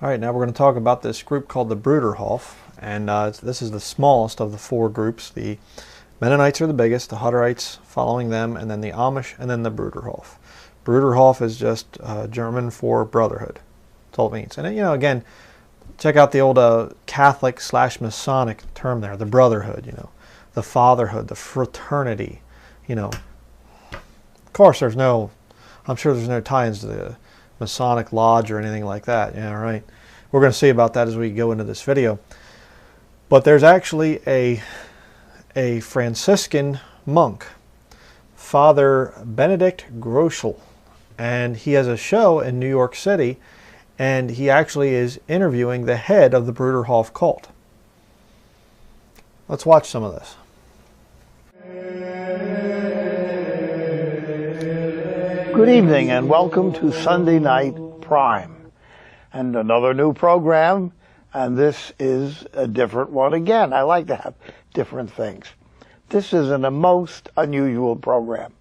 All right, now we're going to talk about this group called the Bruderhof, and this is the smallest of the four groups. The Mennonites are the biggest, the Hutterites following them, and then the Amish, and then the Bruderhof. Bruderhof is just German for brotherhood. That's all it means. And, you know, again, check out the old Catholic/Masonic term there, the brotherhood, you know, the fatherhood, the fraternity, you know. Of course, I'm sure there's no tie-ins to the Masonic Lodge or anything like that. Yeah, right. We're going to see about that as we go into this video. But there's actually a Franciscan monk, Father Benedict Groeschel, and he has a show in New York City, and he actually is interviewing the head of the Bruderhof cult. Let's watch some of this. Good evening and welcome to Sunday Night Prime and another new program, and this is a different one again. I like to have different things. This is a most unusual program.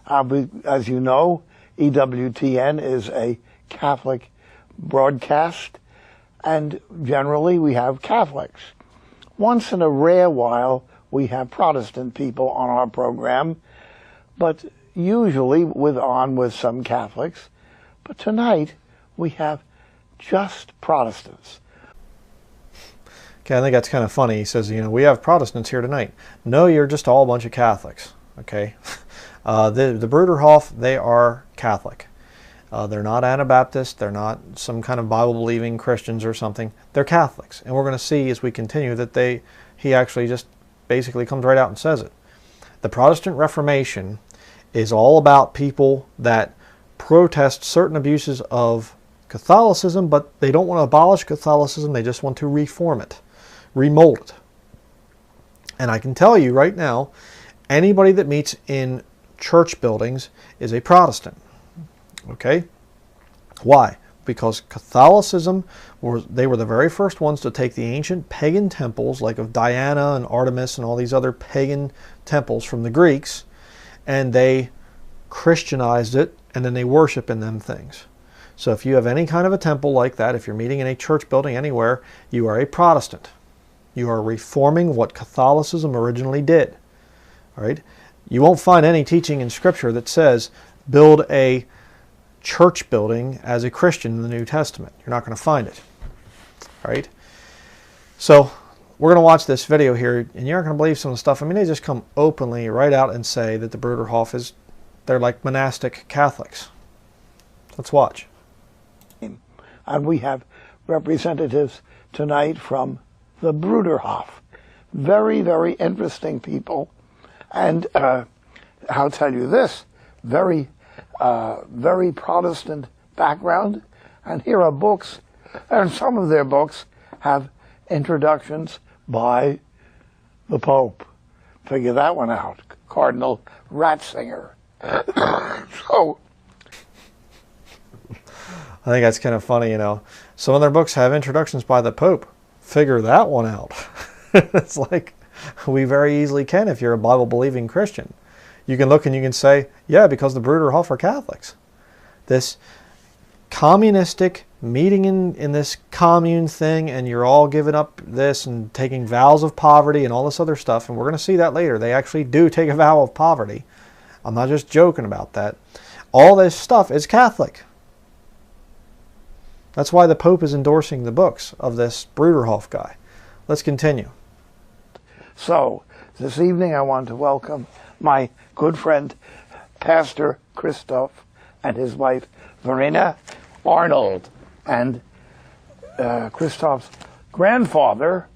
As you know, EWTN is a Catholic broadcast, and generally we have Catholics. Once in a rare while we have Protestant people on our program, but usually with some Catholics. But tonight we have just Protestants. Okay, I think that's kind of funny. He says, you know, we have Protestants here tonight. No, you're just all a bunch of Catholics. Okay, the Bruderhof, they are Catholic. They're not Anabaptist. They're not some kind of Bible-believing Christians or something. They're Catholics, and we're going to see as we continue that he actually just basically comes right out and says it. The Protestant Reformation is all about people that protest certain abuses of Catholicism, but they don't want to abolish Catholicism. They just want to reform it, remold it. And I can tell you right now, anybody that meets in church buildings is a Protestant. Okay? Why? Because Catholicism, they were the very first ones to take the ancient pagan temples, like of Diana and Artemis and all these other pagan temples from the Greeks, and they Christianized it, and then they worship in them things. So if you have any kind of a temple like that, if you're meeting in a church building anywhere, you are a Protestant. You are reforming what Catholicism originally did. All right? You won't find any teaching in Scripture that says build a church building as a Christian in the New Testament. You're not going to find it. All right? So we're going to watch this video here, and you're not going to believe some of the stuff. I mean, they just come openly right out and say that the Bruderhof they're like monastic Catholics. Let's watch. And we have representatives tonight from the Bruderhof. Very, very interesting people. And I'll tell you this, very Protestant background. And here are books, and some of their books have introductions by the Pope. Figure that one out. Cardinal Ratzinger. So I think that's kind of funny, you know. Some of their books have introductions by the Pope. Figure that one out. It's like we very easily can if you're a Bible-believing Christian. You can look and you can say, yeah, because the Bruderhof are Catholics. This communistic meeting in this commune thing, and you're all giving up this and taking vows of poverty and all this other stuff, and we're going to see that later. They actually do take a vow of poverty. I'm not just joking about that. All this stuff is Catholic. That's why the Pope is endorsing the books of this Bruderhof guy. Let's continue. So, this evening I want to welcome my good friend, Pastor Christoph, and his wife, Verena Arnold. And Christoph's grandfather,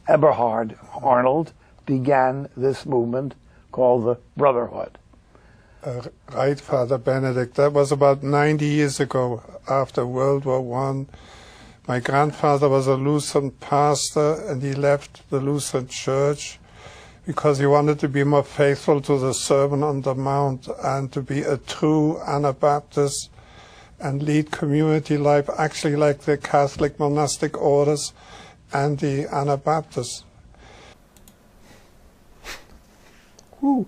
Eberhard Arnold, began this movement called the Brotherhood. Right, Father Benedict. That was about 90 years ago, after World War I. My grandfather was a Lutheran pastor, and he left the Lutheran Church because he wanted to be more faithful to the Sermon on the Mount and to be a true Anabaptist and lead community life, actually like the Catholic monastic orders and the Anabaptists. Woo.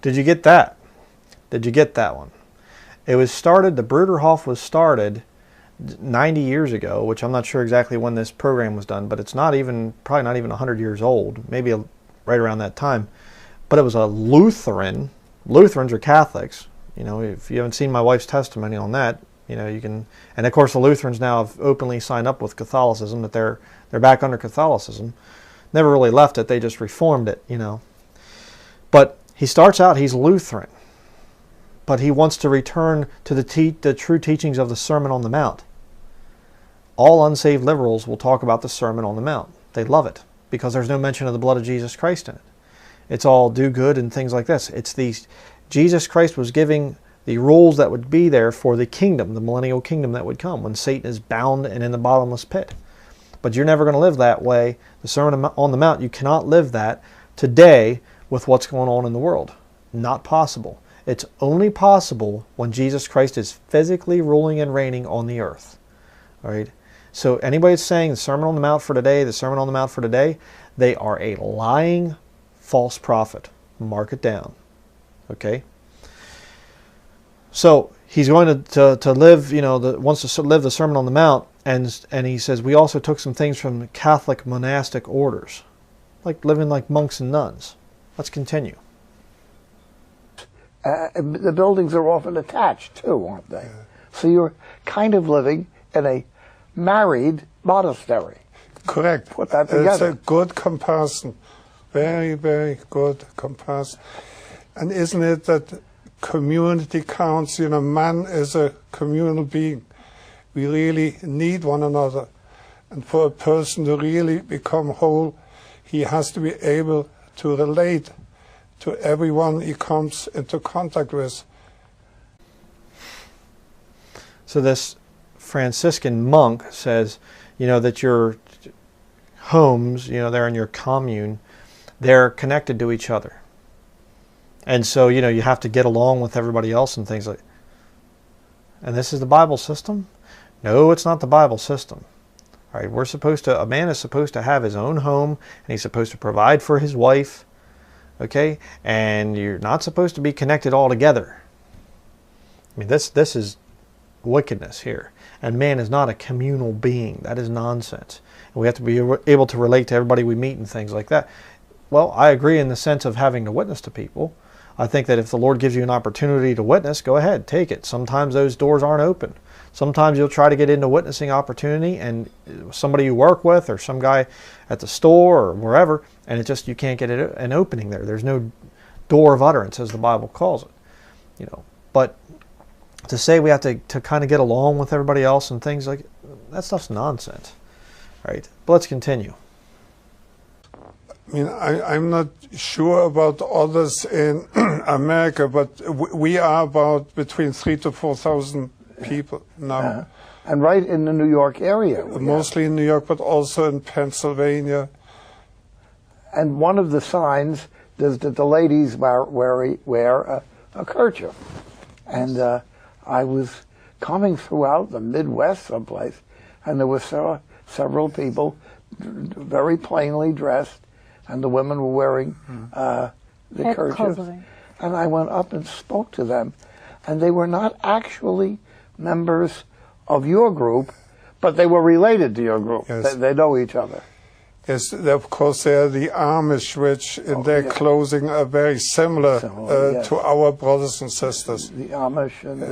Did you get that? Did you get that one? It was started, the Bruderhof was started 90 years ago, which I'm not sure exactly when this program was done, but it's probably not even 100 years old, maybe right around that time. But it was a Lutheran. Lutherans are Catholics. You know, if you haven't seen my wife's testimony on that, you know, you can. And of course, the Lutherans now have openly signed up with Catholicism, that they're back under Catholicism. Never really left it; they just reformed it, you know. But he starts out, he's Lutheran, but he wants to return to the true teachings of the Sermon on the Mount. All unsaved liberals will talk about the Sermon on the Mount. They love it because there's no mention of the blood of Jesus Christ in it. It's all do good and things like this. It's these, Jesus Christ was giving the rules that would be there for the kingdom, the millennial kingdom that would come when Satan is bound and in the bottomless pit. But you're never going to live that way. The Sermon on the Mount, you cannot live that today with what's going on in the world. Not possible. It's only possible when Jesus Christ is physically ruling and reigning on the earth. All right? So anybody that's saying the Sermon on the Mount for today, the Sermon on the Mount for today, they are a lying false prophet. Mark it down. Okay? So he's going to live, you know, wants to live the Sermon on the Mount, and he says we also took some things from Catholic monastic orders, like living like monks and nuns. Let's continue. The buildings are often attached too, aren't they? So you're kind of living in a married monastery. Correct. Put that together. It's a good comparison. Very, very good comparison. And isn't it that community counts? You know, man is a communal being. We really need one another. And for a person to really become whole, he has to be able to relate to everyone he comes into contact with. So this Franciscan monk says, you know, that your homes, you know, they're in your commune, they're connected to each other. And so, you know, you have to get along with everybody else and things like. And this is the Bible system? No, it's not the Bible system. All right, a man is supposed to have his own home, and he's supposed to provide for his wife. Okay? And you're not supposed to be connected all together. I mean, this is wickedness here. And man is not a communal being. That is nonsense. And we have to be able to relate to everybody we meet and things like that. Well, I agree in the sense of having to witness to people. I think that if the Lord gives you an opportunity to witness, go ahead, take it. Sometimes those doors aren't open. Sometimes you'll try to get into witnessing opportunity, and somebody you work with or some guy at the store or wherever, and you can't get an opening there. There's no door of utterance, as the Bible calls it. You know, but to say we have to kind of get along with everybody else and things like that stuff's nonsense. All right, but let's continue. I mean, I'm not sure about others in America, but we are about between 3,000 to 4,000 people now. And right in the New York area. Mostly in New York, but also in Pennsylvania. And one of the signs is that the ladies wear a kerchief. And I was coming throughout the Midwest someplace, and there were several people very plainly dressed, and the women were wearing the kerchiefs. And I went up and spoke to them, and they were not actually members of your group, but they were related to your group. Yes. They know each other. Yes, of course, they are the Amish, which in their clothing are very similar yes. to our brothers and sisters. The Amish and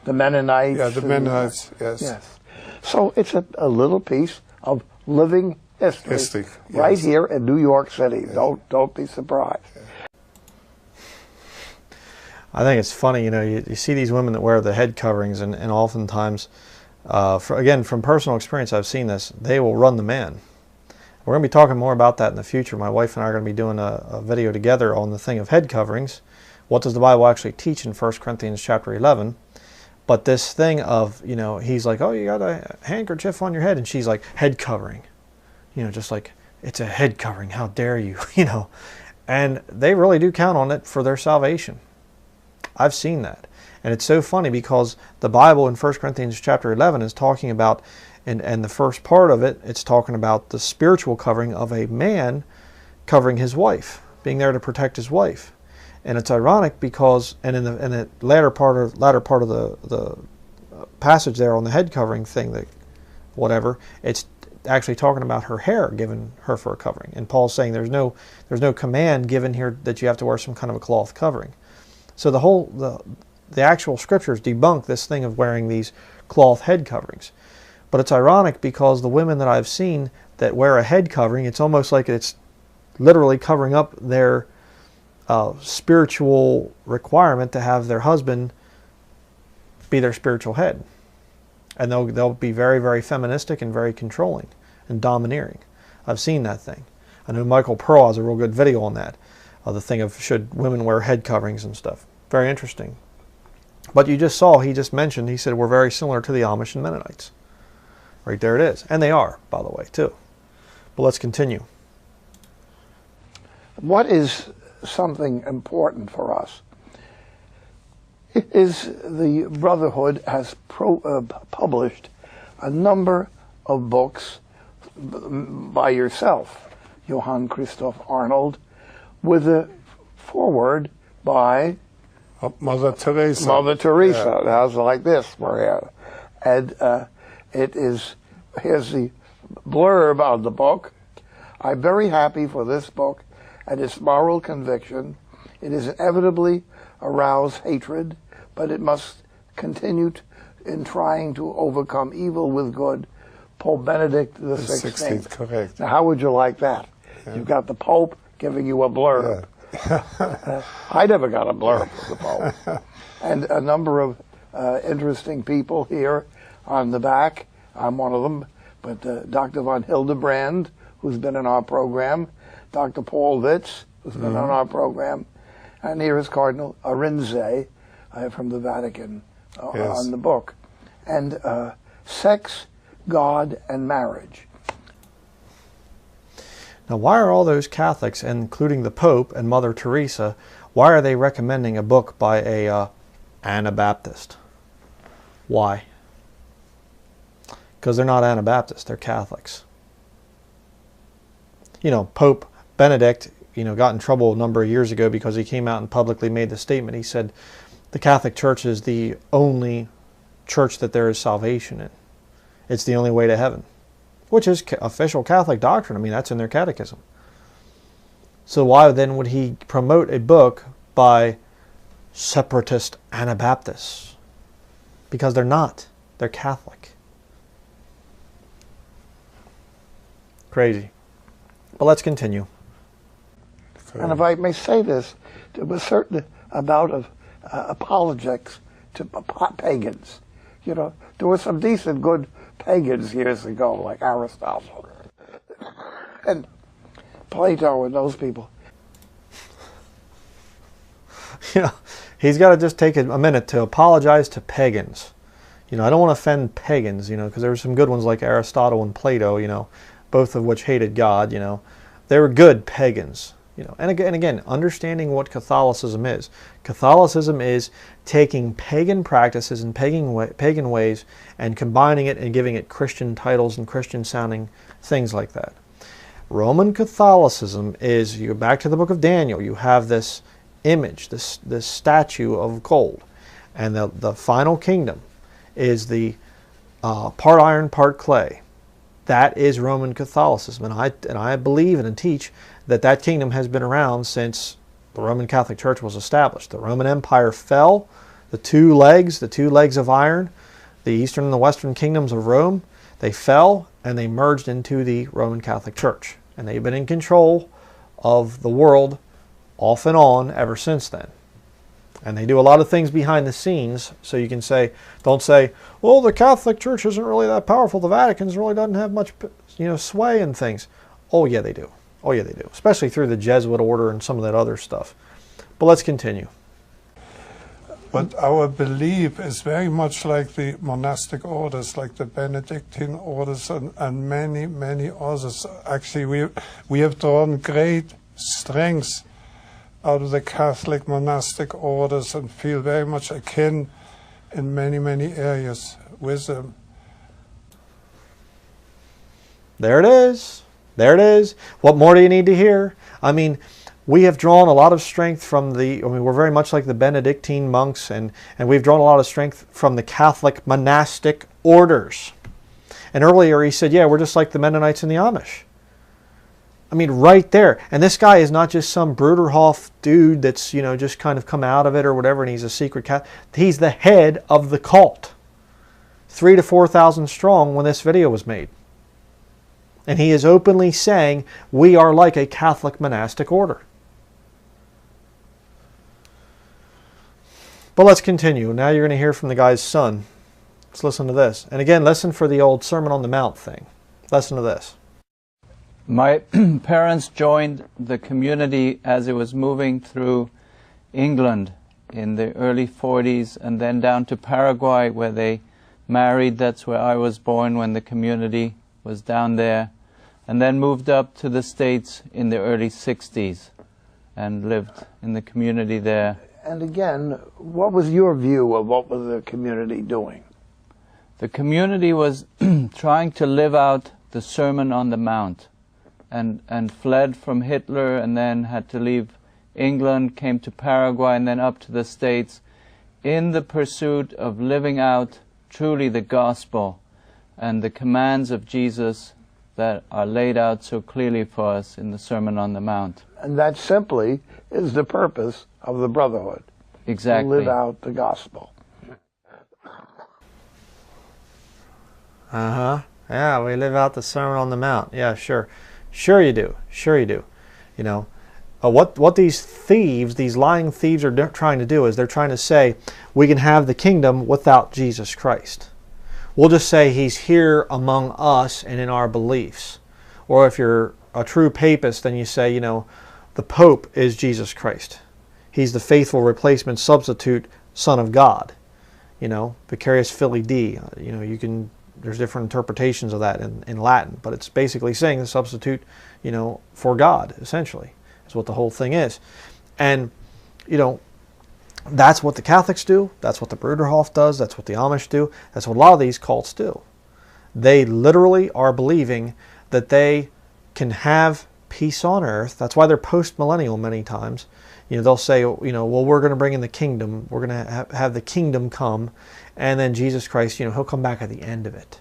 the Mennonites. Yeah, the Mennonites, yes. Yes. So it's a little piece of living history right yes. here in New York City. Yes. Don't be surprised. I think it's funny, you know, you see these women that wear the head coverings, and oftentimes, again, from personal experience, I've seen this, they will run the man. We're going to be talking more about that in the future. My wife and I are going to be doing a video together on the thing of head coverings. What does the Bible actually teach in 1 Corinthians chapter 11? But this thing of, you know, he's like, oh, you got a handkerchief on your head, and she's like, head covering. You know, just like, it's a head covering, how dare you, you know. And they really do count on it for their salvation. I've seen that. And it's so funny because the Bible in 1 Corinthians chapter 11 is talking about, and the first part of it, it's talking about the spiritual covering of a man covering his wife, being there to protect his wife. And it's ironic because, and in the latter part of the passage there on the head covering thing, that whatever, it's actually talking about her hair given her for a covering. And Paul's saying there's no command given here that you have to wear some kind of a cloth covering. So the actual scriptures debunk this thing of wearing these cloth head coverings. But it's ironic because the women that I've seen that wear a head covering, it's almost like it's literally covering up their spiritual requirement to have their husband be their spiritual head. And they'll be very, very feministic and very controlling and domineering. I've seen that thing. I know Michael Pearl has a real good video on that. The thing of should women wear head coverings and stuff. Very interesting. But you just saw, he just mentioned, he said we're very similar to the Amish and Mennonites. Right there it is. And they are, by the way, too. But let's continue. What is something important for us is the Brotherhood has published a number of books by yourself, Johann Christoph Arnold, with a foreword by Mother Teresa. Mother Teresa. Yeah. How's it like this, Maria? And here's the blurb on the book. I'm very happy for this book and its moral conviction. It is inevitably arouse hatred, but it must continue in trying to overcome evil with good. Pope Benedict the 16th. Correct. Now, how would you like that? Yeah. You've got the Pope giving you a blurb. Yeah. I never got a blurb from the Pope. And a number of interesting people here on the back. I'm one of them. But Dr. von Hildebrand, who's been in our program, Dr. Paul Witz, who's been on our program, and here is Cardinal Arinze from the Vatican on the book. And sex, God, and marriage. Now, why are all those Catholics, including the Pope and Mother Teresa, why are they recommending a book by a Anabaptist? Why? Because they're not Anabaptists, they're Catholics. You know, Pope Benedict, got in trouble a number of years ago because he came out and publicly made the statement. He said the Catholic Church is the only church that there is salvation in. It's the only way to heaven, which is official Catholic doctrine. I mean, that's in their catechism. So why then would he promote a book by separatist Anabaptists? Because they're not. They're Catholic. Crazy. But let's continue. And if I may say this, there was a certain amount of apologetics to pagans. There were some decent, good pagans years ago, like Aristotle and Plato and those people. He's got to just take a minute to apologize to pagans. I don't want to offend pagans, because there were some good ones like Aristotle and Plato, both of which hated God, They were good pagans, And again, understanding what Catholicism is. Catholicism is taking pagan practices and pagan ways and combining it and giving it Christian titles and Christian-sounding things like that. Roman Catholicism is, you go back to the book of Daniel, you have this image, this statue of gold. And the final kingdom is the part iron, part clay. That is Roman Catholicism. And I believe and teach that kingdom has been around since the Roman Catholic Church was established. The Roman Empire fell, the two legs of iron, the eastern and the western kingdoms of Rome, they fell and they merged into the Roman Catholic Church. And they've been in control of the world off and on ever since then. And they do a lot of things behind the scenes, so you can say, don't say, well, the Catholic Church isn't really that powerful. The Vatican really doesn't have much, sway in things. Oh, yeah, they do. Oh, yeah, they do. Especially through the Jesuit order and some of that other stuff. But let's continue. But our belief is very much like the monastic orders, like the Benedictine orders and many, many others. Actually, we have drawn great strengths out of the Catholic monastic orders and feel very much akin in many, many areas with them. There it is. There it is. What more do you need to hear? I mean, We have drawn a lot of strength from we're very much like the Benedictine monks, and we've drawn a lot of strength from the Catholic monastic orders. And earlier he said, yeah, we're just like the Mennonites and the Amish. I mean, right there. And this guy is not just some Bruderhof dude that's, just kind of come out of it or whatever, and he's a secret Catholic. He's the head of the cult. 3,000 to 4,000 strong when this video was made. And he is openly saying, we are like a Catholic monastic order. But let's continue. Now you're going to hear from the guy's son. Let's listen to this. And again, listen for the old Sermon on the Mount thing. Listen to this. My parents joined the community as it was moving through England in the early 40s, and then down to Paraguay where they married. That's where I was born when the community was down there. And then moved up to the States in the early 60s and lived in the community there. And again, what was your view of what was the community doing? The community was trying to live out the Sermon on the Mount, and fled from Hitler, and then had to leave England, came to Paraguay, and then up to the States in the pursuit of living out truly the gospel and the commands of Jesus that are laid out so clearly for us in the Sermon on the Mount. And that simply is the purpose of the Brotherhood. Exactly. To live out the gospel. Yeah, we live out the Sermon on the Mount. Yeah, sure. Sure you do. Sure you do. What these thieves, these lying thieves are trying to do is they're trying to say we can have the kingdom without Jesus Christ. We'll just say he's here among us and in our beliefs. Or if you're a true papist, then you say, the Pope is Jesus Christ. He's the faithful replacement substitute Son of God. Vicarius Filii Dei. There's different interpretations of that in Latin, but it's basically saying the substitute, for God, essentially, is what the whole thing is. And, that's what the Catholics do. That's what the Bruderhof does. That's what the Amish do. That's what a lot of these cults do. They literally are believing that they can have peace on earth. That's why they're post-millennial many times. They'll say, well, we're going to bring in the kingdom. We're going to have the kingdom come. And then Jesus Christ, he'll come back at the end of it.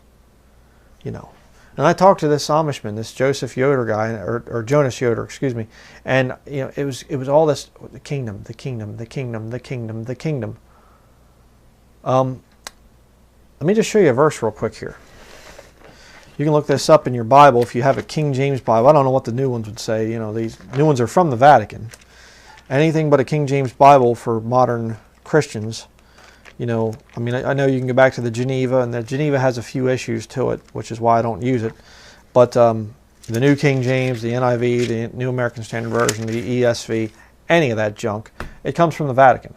And I talked to this Amishman, this Joseph Yoder guy, or Jonas Yoder, excuse me. And, it was all this, the kingdom, the kingdom, the kingdom, the kingdom, the kingdom. Let me just show you a verse real quick here. You can look this up in your Bible if you have a King James Bible. I don't know what the new ones would say. These new ones are from the Vatican. Anything but a King James Bible for modern Christians. I know you can go back to the Geneva, and the Geneva has a few issues to it, which is why I don't use it. But the New King James, the NIV, the New American Standard Version, the ESV, any of that junk, it comes from the Vatican.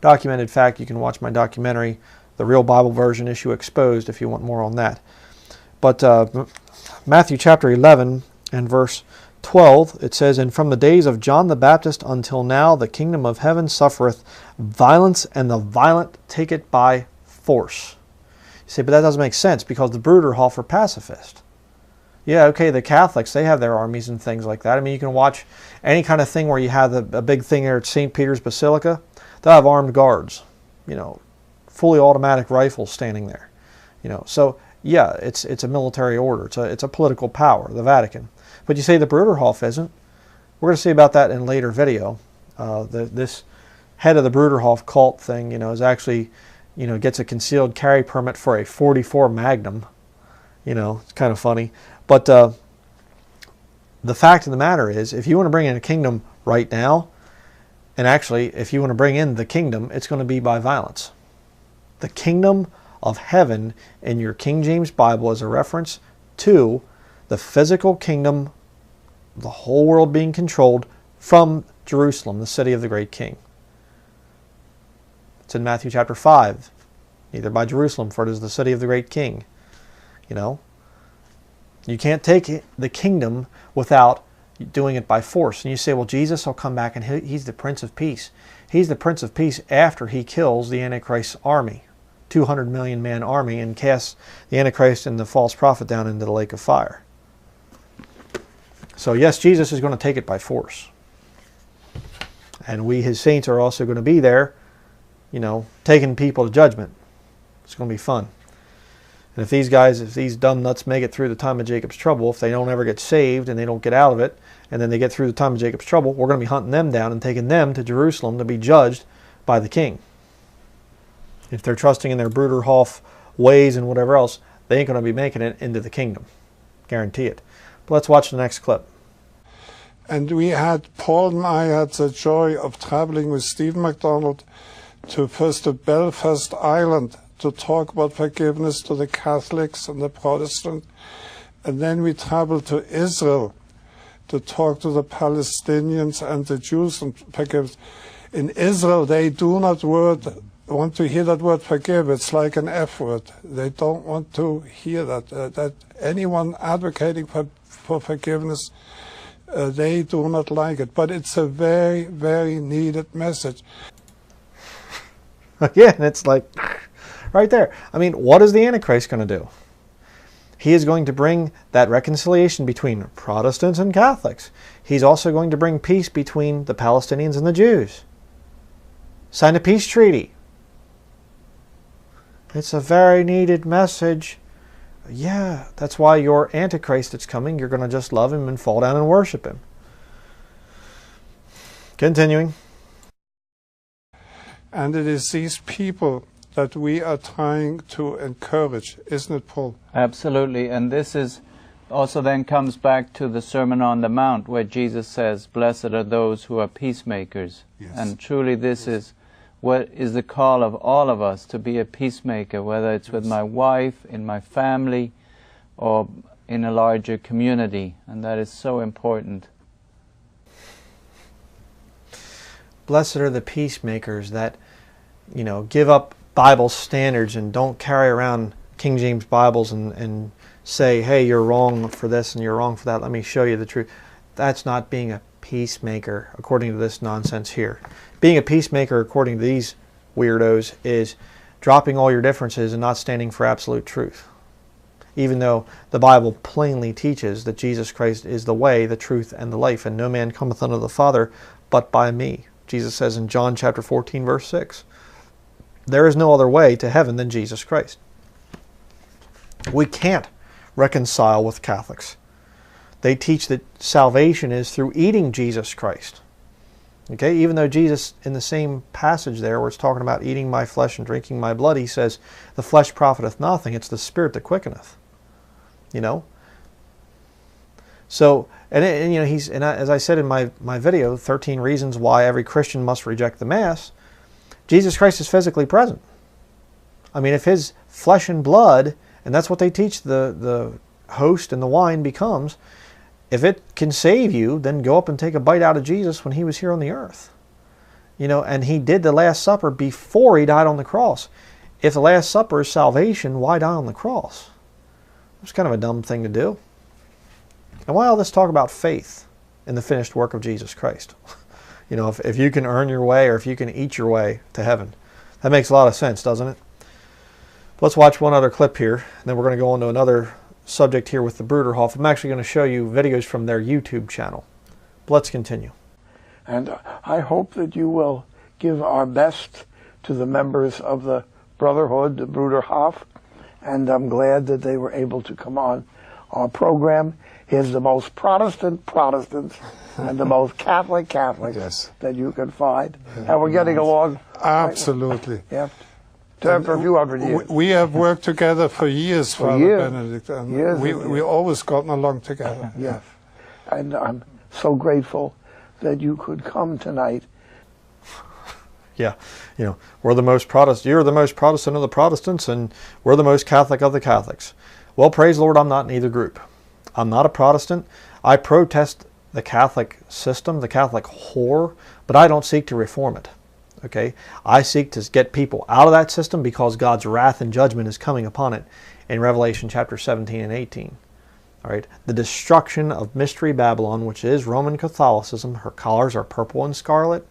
Documented fact, you can watch my documentary, The Real Bible Version Issue Exposed, if you want more on that. But Matthew chapter 11 and verse 12, it says, "And from the days of John the Baptist until now, the kingdom of heaven suffereth violence, and the violent take it by force." You say, but that doesn't make sense because the Bruderhof are pacifist. Yeah, okay, the Catholics, they have their armies and things like that. I mean, you can watch any kind of thing where you have a big thing there at St. Peter's Basilica. They'll have armed guards, fully automatic rifles standing there. So yeah, it's a military order. It's a political power, the Vatican. But you say the Bruderhof isn't. We're going to see about that in a later video. This head of the Bruderhof cult thing, is actually, gets a concealed carry permit for a .44 Magnum. It's kind of funny. But the fact of the matter is, if you want to bring in a kingdom right now, and actually, if you want to bring in the kingdom, it's going to be by violence. The kingdom of heaven in your King James Bible is a reference to the physical kingdom, the whole world being controlled from Jerusalem, the city of the great king. It's in Matthew chapter 5. Neither by Jerusalem, for it is the city of the great king. You can't take the kingdom without doing it by force. And you say, well, Jesus will come back and he's the Prince of Peace. He's the Prince of Peace after he kills the Antichrist's army, 200 million man army, and casts the Antichrist and the false prophet down into the lake of fire. So yes, Jesus is going to take it by force. And we, his saints, are also going to be there, you know, taking people to judgment. It's going to be fun. And if these dumb nuts make it through the time of Jacob's trouble, if they don't ever get saved and they don't get out of it, and then they get through the time of Jacob's trouble, we're going to be hunting them down and taking them to Jerusalem to be judged by the king. If they're trusting in their Bruderhof ways and whatever else, they ain't going to be making it into the kingdom. Guarantee it. But let's watch the next clip. And Paul and I had the joy of traveling with Stephen MacDonald to first to Belfast, Ireland, to talk about forgiveness to the Catholics and the Protestants. And then we traveled to Israel to talk to the Palestinians and the Jews and forgiveness. In Israel, they do not want to hear that word forgive. It's like an F word. They don't want to hear that anyone advocating for forgiveness, they do not like it. But it's a very, very needed message. Again, it's like right there. I mean, what is the Antichrist going to do? He is going to bring that reconciliation between Protestants and Catholics. He's also going to bring peace between the Palestinians and the Jews. Sign a peace treaty. It's a very needed message. Yeah, that's why your Antichrist that's coming, you're going to just love him and fall down and worship him. Continuing. And it is these people that we are trying to encourage, isn't it, Paul? Absolutely. And this is also then comes back to the Sermon on the Mount, where Jesus says, "Blessed are those who are peacemakers." Yes. And truly this is what is the call of all of us, to be a peacemaker, whether it's with my wife, in my family, or in a larger community. And that is so important. Blessed are the peacemakers that, you know, give up Bible standards and don't carry around King James Bibles and say, hey, you're wrong for this and you're wrong for that. Let me show you the truth. That's not being a peacemaker according to this nonsense here. Being a peacemaker according to these weirdos is dropping all your differences and not standing for absolute truth. Even though the Bible plainly teaches that Jesus Christ is the way, the truth, and the life, and no man cometh unto the Father but by me. Jesus says in John chapter 14, verse 6. There is no other way to heaven than Jesus Christ. We can't reconcile with Catholics. They teach that salvation is through eating Jesus Christ. Okay, even though Jesus, in the same passage there where it's talking about eating my flesh and drinking my blood, he says, the flesh profiteth nothing, it's the spirit that quickeneth. You know? So, and you know, as I said in my video, 13 reasons why every Christian must reject the Mass, Jesus Christ is physically present. I mean, if his flesh and blood, and that's what they teach the host and the wine becomes, if it can save you, then go up and take a bite out of Jesus when he was here on the earth. You know, and he did the Last Supper before he died on the cross. If the Last Supper is salvation, why die on the cross? It's kind of a dumb thing to do. And why all this talk about faith in the finished work of Jesus Christ? You know, if you can earn your way or if you can eat your way to heaven. That makes a lot of sense, doesn't it? Let's watch one other clip here, and then we're going to go on to another subject here with the Bruderhof. I'm actually going to show you videos from their YouTube channel. But let's continue. And I hope that you will give our best to the members of the Brotherhood, the Bruderhof, and I'm glad that they were able to come on our program. He's the most Protestant Protestants and the most Catholic Catholics yes. that you can find. And we're getting along. Absolutely. Yeah. For a few hundred years. We have worked together for years, Father Benedict, and years we always gotten along together. Yes. And I'm so grateful that you could come tonight. Yeah, you know, we're the most Protestant. You're the most Protestant of the Protestants, and we're the most Catholic of the Catholics. Well, praise the Lord, I'm not in either group. I'm not a Protestant. I protest the Catholic system, the Catholic whore, but I don't seek to reform it. Okay, I seek to get people out of that system because God's wrath and judgment is coming upon it in Revelation chapter 17 and 18. All right, the destruction of Mystery Babylon, which is Roman Catholicism. Her colors are purple and scarlet.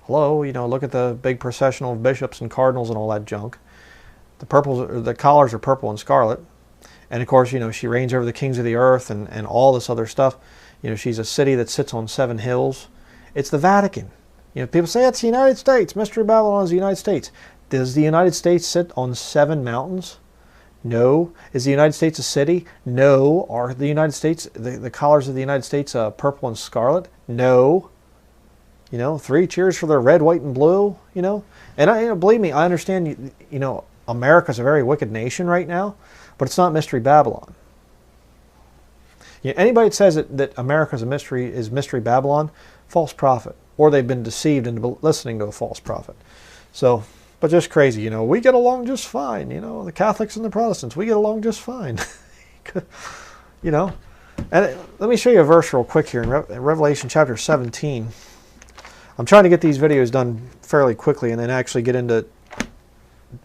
Hello, you know, look at the big processional of bishops and cardinals and all that junk. The collars are purple and scarlet. And of course, you know, she reigns over the kings of the earth and all this other stuff. You know, she's a city that sits on 7 hills. It's the Vatican. You know, people say it's the United States. Mystery Babylon is the United States. Does the United States sit on 7 mountains? No. Is the United States a city? No. Are the United States, the colors of the United States purple and scarlet? No. You know, 3 cheers for the red, white, and blue, you know. And believe me, I understand, you know, America's a very wicked nation right now, but it's not Mystery Babylon. You know, anybody that says that America's is Mystery Babylon, false prophet. Or they've been deceived into listening to a false prophet. So, but just crazy, you know, we get along just fine, you know, the Catholics and the Protestants, we get along just fine. You know, and let me show you a verse real quick here in Revelation chapter 17. I'm trying to get these videos done fairly quickly and then actually get into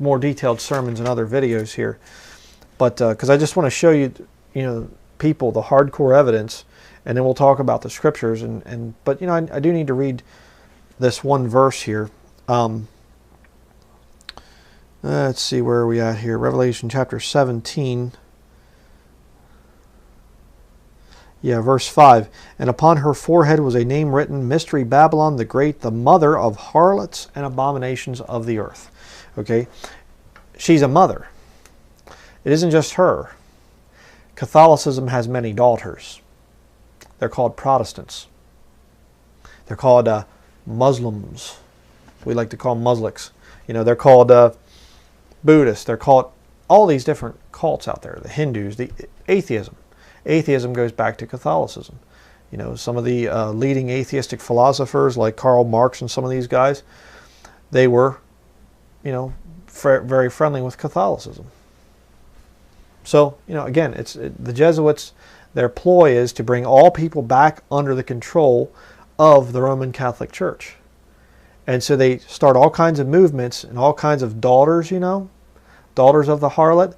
more detailed sermons and other videos here. But because I just want to show you, you know, people, the hardcore evidence, and then we'll talk about the scriptures. But, you know, I do need to read this one verse here. Let's see, where are we at here? Revelation chapter 17. Yeah, verse 5. And upon her forehead was a name written, Mystery Babylon the Great, the mother of harlots and abominations of the earth. Okay? She's a mother. It isn't just her. Catholicism has many daughters. They're called Protestants. They're called Muslims. We like to call them Muslims. You know, they're called Buddhists. They're called all these different cults out there. The Hindus, the atheism. Atheism goes back to Catholicism. You know, some of the leading atheistic philosophers like Karl Marx and some of these guys, they were, you know, very friendly with Catholicism. So, you know, again, the Jesuits, their ploy is to bring all people back under the control of the Roman Catholic Church. And so they start all kinds of movements and all kinds of daughters, you know, daughters of the harlot,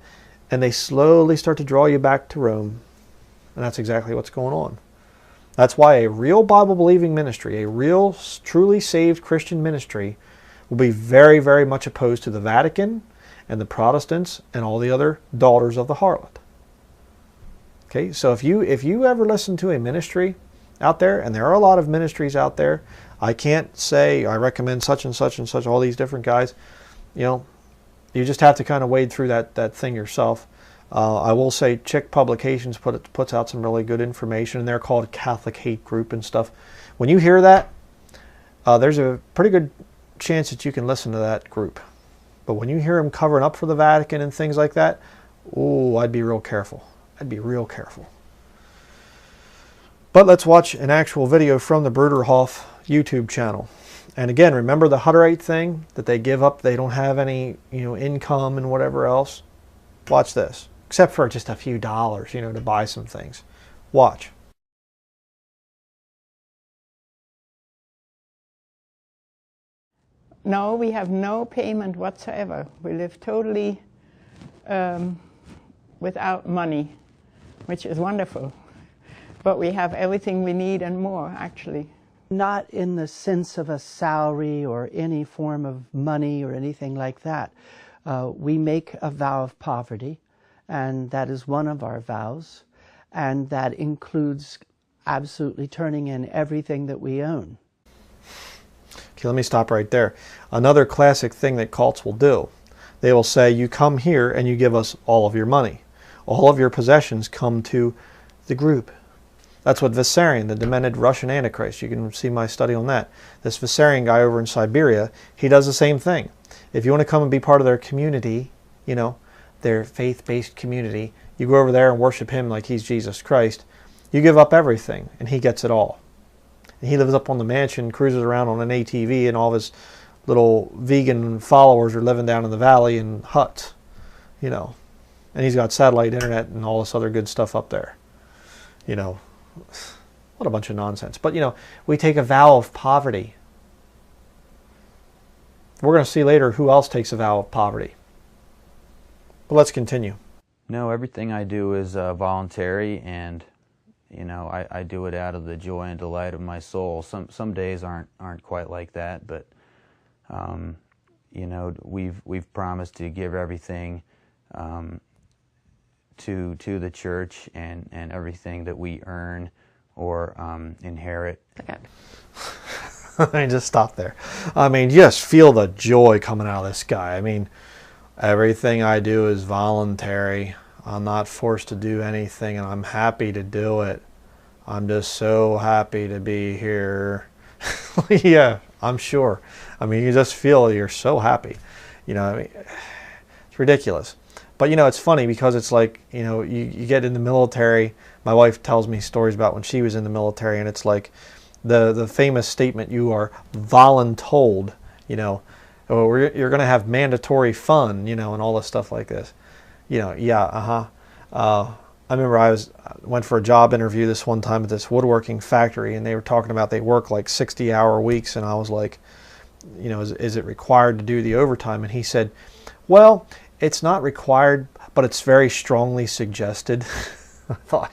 and they slowly start to draw you back to Rome. And that's exactly what's going on. That's why a real Bible-believing ministry, a real, truly saved Christian ministry, will be very, very much opposed to the Vatican and the Protestants and all the other daughters of the harlot. Okay, so if you ever listen to a ministry out there, and there are a lot of ministries out there, I can't say I recommend such and such and such, all these different guys. You know, you just have to kind of wade through that thing yourself. I will say Chick Publications puts out some really good information, and they're called Catholic Hate Group and stuff. When you hear that, there's a pretty good chance that you can listen to that group. But when you hear them covering up for the Vatican and things like that, oh, I'd be real careful. I'd be real careful. But let's watch an actual video from the Bruderhof YouTube channel. And again, remember the Hutterite thing that they give up, they don't have any, you know, income and whatever else. Watch this. Except for just a few dollars, you know, to buy some things. Watch. No, we have no payment whatsoever. We live totally without money, which is wonderful. But we have everything we need and more, actually. Not in the sense of a salary or any form of money or anything like that. We make a vow of poverty, and that is one of our vows, and that includes absolutely turning in everything that we own. Okay, let me stop right there. Another classic thing that cults will do, they will say, you come here and you give us all of your money. All of your possessions come to the group. That's what Vissarion, the demented Russian Antichrist, you can see my study on that. This Vissarion guy over in Siberia, he does the same thing. If you want to come and be part of their community, you know, their faith-based community, you go over there and worship him like he's Jesus Christ. You give up everything, and he gets it all. And he lives up on the mansion, cruises around on an ATV, and all of his little vegan followers are living down in the valley in huts, you know. And he's got satellite internet and all this other good stuff up there. You know, what a bunch of nonsense. But, you know, we take a vow of poverty. We're going to see later who else takes a vow of poverty. But let's continue. No, everything I do is voluntary, and you know, I do it out of the joy and delight of my soul. Some days aren't quite like that, but you know, we've promised to give everything to the church, and everything that we earn or inherit. Okay. I mean, just stop there. I mean, just feel the joy coming out of this guy. I mean, everything I do is voluntary. I'm not forced to do anything, and I'm happy to do it. I'm just so happy to be here. Yeah, I'm sure. I mean, you just feel you're so happy. You know, I mean, it's ridiculous. But, you know, it's funny because it's like, you know, you get in the military. My wife tells me stories about when she was in the military, and it's like the famous statement, you are voluntold, you know, or you're going to have mandatory fun, you know, and all this stuff like this. You know, yeah, I remember I went for a job interview this one time at this woodworking factory, and they were talking about they work like 60-hour weeks, and I was like, you know, is it required to do the overtime? And he said, well, it's not required, but it's very strongly suggested. I thought,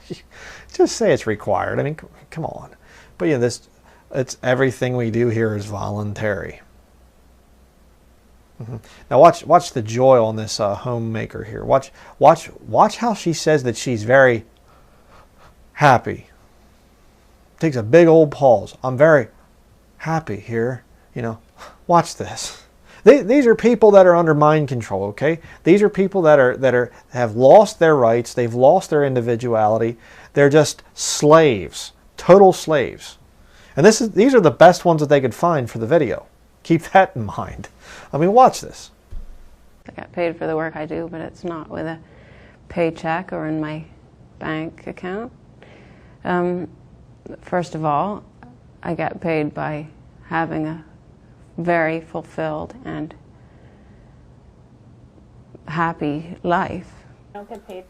just say it's required. I mean, come on. But yeah, it's everything we do here is voluntary. Now watch the joy on this homemaker here. Watch how she says that she's very happy. Takes a big old pause. I'm very happy here. You know, watch this. These are people that are under mind control. Okay, these are people that have lost their rights. They've lost their individuality. They're just slaves, total slaves. And these are the best ones that they could find for the video. Keep that in mind. I mean, watch this. I got paid for the work I do, but it's not with a paycheck or in my bank account. First of all, I got paid by having a very fulfilled and happy life. I don't get paid.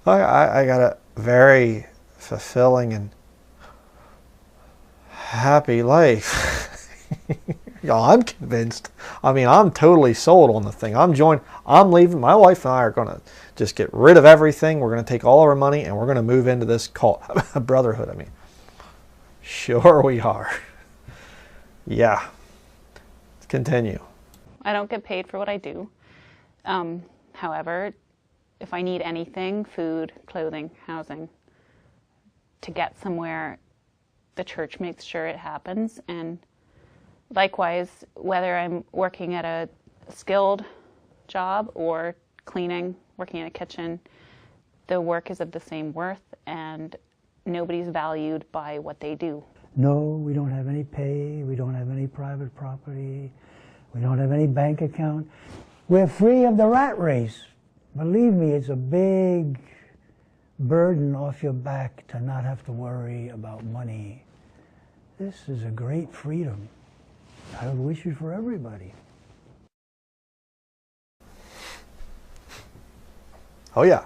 I got a very fulfilling and happy life. I'm convinced. I mean, I'm totally sold on the thing. I'm leaving. My wife and I are going to just get rid of everything. We're going to take all of our money and we're going to move into this cult, brotherhood. I mean, sure we are. Yeah. Let's continue. I don't get paid for what I do. However, if I need anything, food, clothing, housing, to get somewhere, the church makes sure it happens. And likewise, whether I'm working at a skilled job or cleaning, working in a kitchen, the work is of the same worth and nobody's valued by what they do. No, we don't have any pay, we don't have any private property, we don't have any bank account. We're free of the rat race. Believe me, it's a big burden off your back to not have to worry about money. This is a great freedom. I would wish it for everybody. Oh yeah.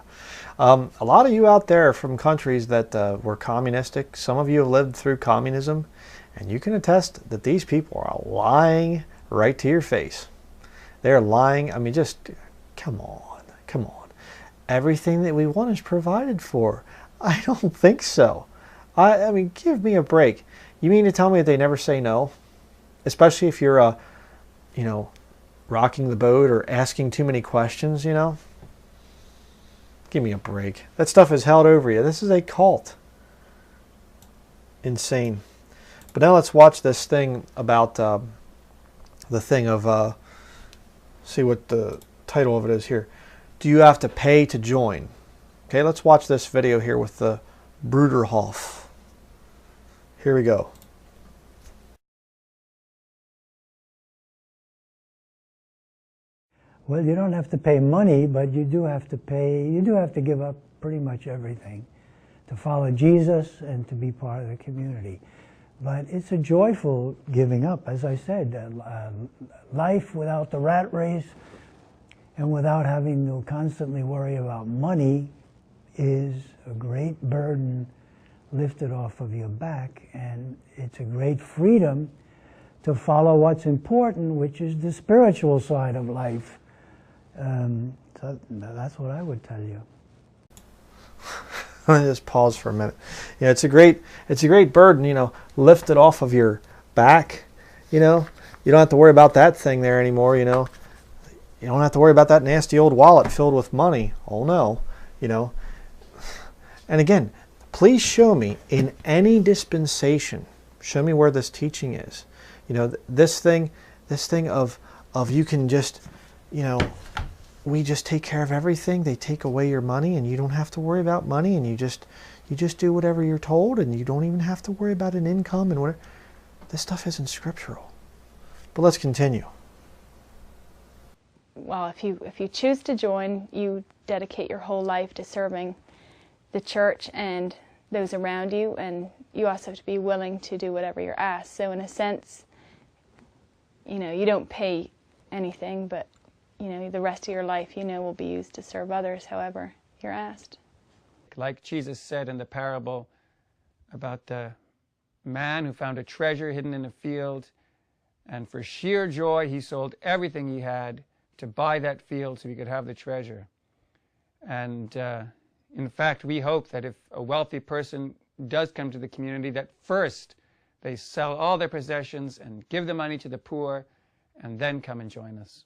A lot of you out there from countries that were communistic, some of you have lived through communism, and you can attest that these people are lying right to your face. They're lying. I mean, just come on, come on. Everything that we want is provided for. I don't think so. I mean, give me a break. You mean to tell me that they never say no? Especially if you're, you know, rocking the boat or asking too many questions, you know? Give me a break. That stuff is held over you. This is a cult. Insane. But now let's watch this thing about the thing of, see what the title of it is here. Do you have to pay to join? Okay, let's watch this video here with the Bruderhof. Here we go. Well, you don't have to pay money, but you do have to give up pretty much everything to follow Jesus and to be part of the community. But it's a joyful giving up, as I said, life without the rat race and without having to constantly worry about money is a great burden lifted off of your back, and it's a great freedom to follow what's important, which is the spiritual side of life. So that's what I would tell you. Let me just pause for a minute. Yeah, it's a great burden, you know, lifted off of your back. You know, you don't have to worry about that thing there anymore. You know, you don't have to worry about that nasty old wallet filled with money. Oh no, you know. And again, Please show me in any dispensation, show me where this teaching is. You know, this thing of you can just, you know, we just take care of everything. They take away your money and you don't have to worry about money, and you just do whatever you're told, and you don't even have to worry about an income and whatever. This stuff isn't scriptural. But let's continue. Well, if you choose to join, you dedicate your whole life to serving the church and those around you, and you also have to be willing to do whatever you're asked. So in a sense, you know, you don't pay anything, but you know, the rest of your life, you know, will be used to serve others however you're asked. Like Jesus said in the parable about the man who found a treasure hidden in a field, and for sheer joy he sold everything he had to buy that field so he could have the treasure. And in fact, we hope that if a wealthy person does come to the community, that first they sell all their possessions and give the money to the poor, and then come and join us.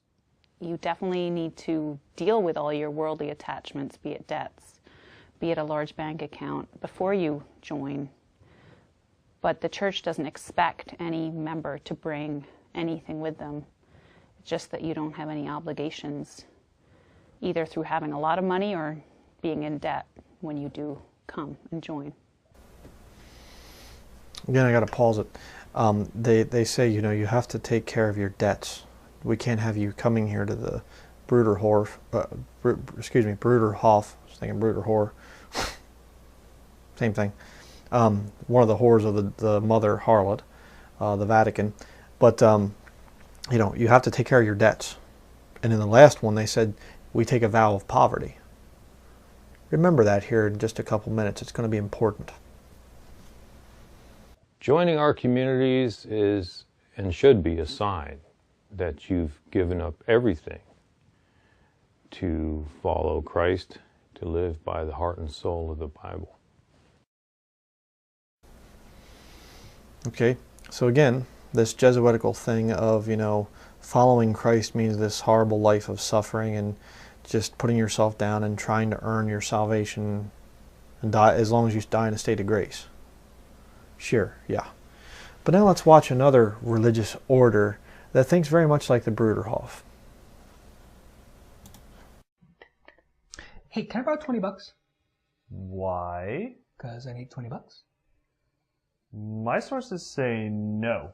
You definitely need to deal with all your worldly attachments, be it debts, be it a large bank account, before you join. But the church doesn't expect any member to bring anything with them. It's just that you don't have any obligations, either through having a lot of money or being in debt when you do come and join. Again, I got to pause it. They say, you know, you have to take care of your debts. We can't have you coming here to the Bruderhof. Bruderhof. I was thinking Bruderhor. Same thing. One of the whores of the mother harlot, the Vatican. But you know, you have to take care of your debts. And in the last one, they said we take a vow of poverty. Remember that here in just a couple minutes. It's going to be important. Joining our communities is and should be a sign that you've given up everything to follow Christ, to live by the heart and soul of the Bible. Okay, so again, this Jesuitical thing of, you know, following Christ means this horrible life of suffering and just putting yourself down and trying to earn your salvation and die as long as you die in a state of grace. Sure, yeah. But now let's watch another religious order that thinks very much like the Bruderhof. Hey, can I borrow 20 bucks? Why? Because I need 20 bucks. My sources say no.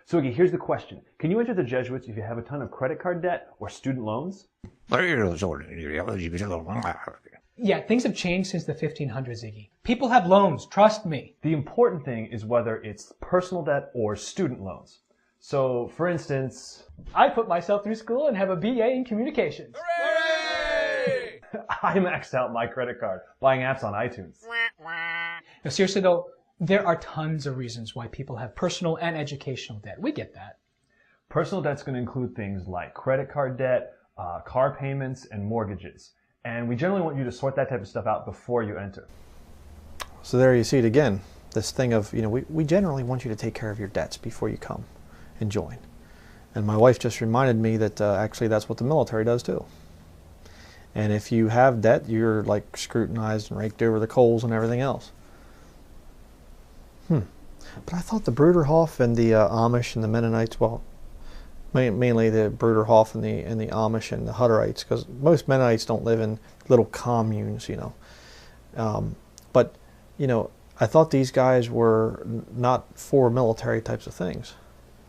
So okay, here's the question. Can you enter the Jesuits if you have a ton of credit card debt or student loans? Yeah, things have changed since the 1500s, Iggy. People have loans, trust me. The important thing is whether it's personal debt or student loans. So, for instance, I put myself through school and have a BA in communications. Hooray! I maxed out my credit card buying apps on iTunes. No, seriously though, there are tons of reasons why people have personal and educational debt. We get that. Personal debt's going to include things like credit card debt, car payments, and mortgages. And we generally want you to sort that type of stuff out before you enter. So there you see it again. This thing of, you know, we generally want you to take care of your debts before you come and join. And my wife just reminded me that actually that's what the military does too. And if you have debt, you're like scrutinized and raked over the coals and everything else. But I thought the Bruderhof and the Amish and the Mennonites, well, mainly the Bruderhof and the Amish and the Hutterites, because most Mennonites don't live in little communes, you know. But, you know, I thought these guys were not for military types of things,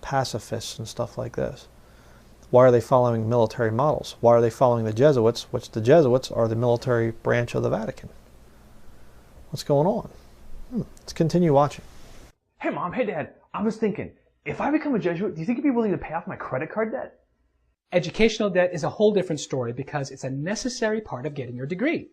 pacifists and stuff like this. Why are they following military models? Why are they following the Jesuits, which the Jesuits are the military branch of the Vatican? What's going on? Let's continue watching. Hey Mom, hey Dad, I was thinking, if I become a Jesuit, do you think you'd be willing to pay off my credit card debt? Educational debt is a whole different story because it's a necessary part of getting your degree.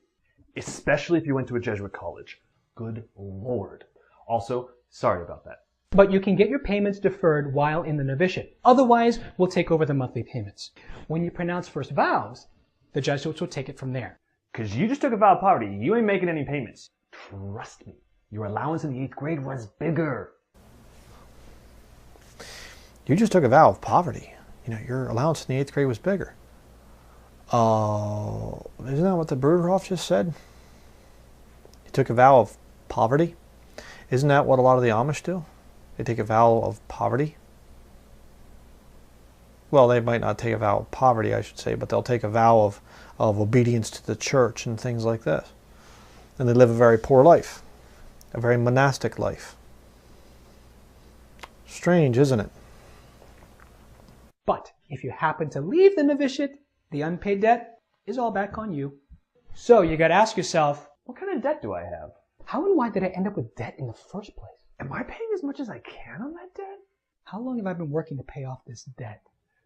Especially if you went to a Jesuit college. Good Lord. Also, sorry about that. But you can get your payments deferred while in the novitiate. Otherwise, we'll take over the monthly payments. When you pronounce first vows, the Jesuits will take it from there. Because you just took a vow of poverty, you ain't making any payments. Trust me, your allowance in the 8th grade was bigger. You just took a vow of poverty. You know, your allowance in the 8th grade was bigger. Isn't that what the Bruderhof just said? You took a vow of poverty. Isn't that what a lot of the Amish do? They take a vow of poverty. Well, they might not take a vow of poverty, I should say, but they'll take a vow of obedience to the church and things like this. And they live a very poor life, a very monastic life. Strange, isn't it? But if you happen to leave the novitiate, the unpaid debt is all back on you. So you got to ask yourself, What kind of debt do I have? how and why did I end up with debt in the first place? Am I paying as much as I can on that debt? How long have I been working to pay off this debt?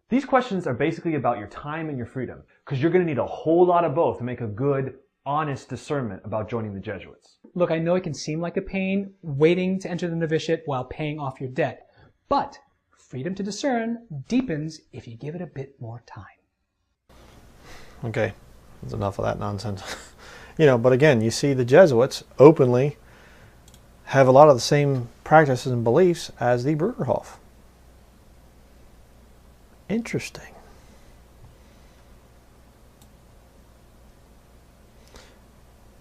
These questions are basically about your time and your freedom, because you're going to need a whole lot of both to make a good, honest discernment about joining the Jesuits. Look, I know it can seem like a pain waiting to enter the novitiate while paying off your debt, but freedom to discern deepens if you give it a bit more time. Okay, that's enough of that nonsense. You know, but again, you see the Jesuits openly have a lot of the same practices and beliefs as the Bruderhof. Interesting.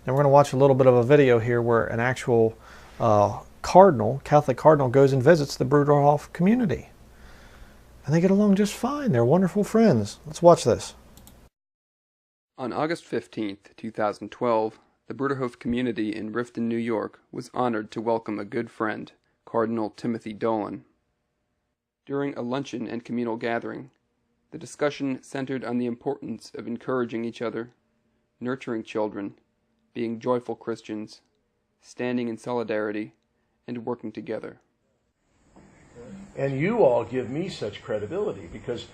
Now we're going to watch a little bit of a video here where an actual cardinal, Catholic cardinal, goes and visits the Bruderhof community. And they get along just fine. They're wonderful friends. Let's watch this. On August 15th, 2012, the Bruderhof community in Riften, New York was honored to welcome a good friend, Cardinal Timothy Dolan. During a luncheon and communal gathering, the discussion centered on the importance of encouraging each other, nurturing children, being joyful Christians, standing in solidarity, and working together. And you all give me such credibility because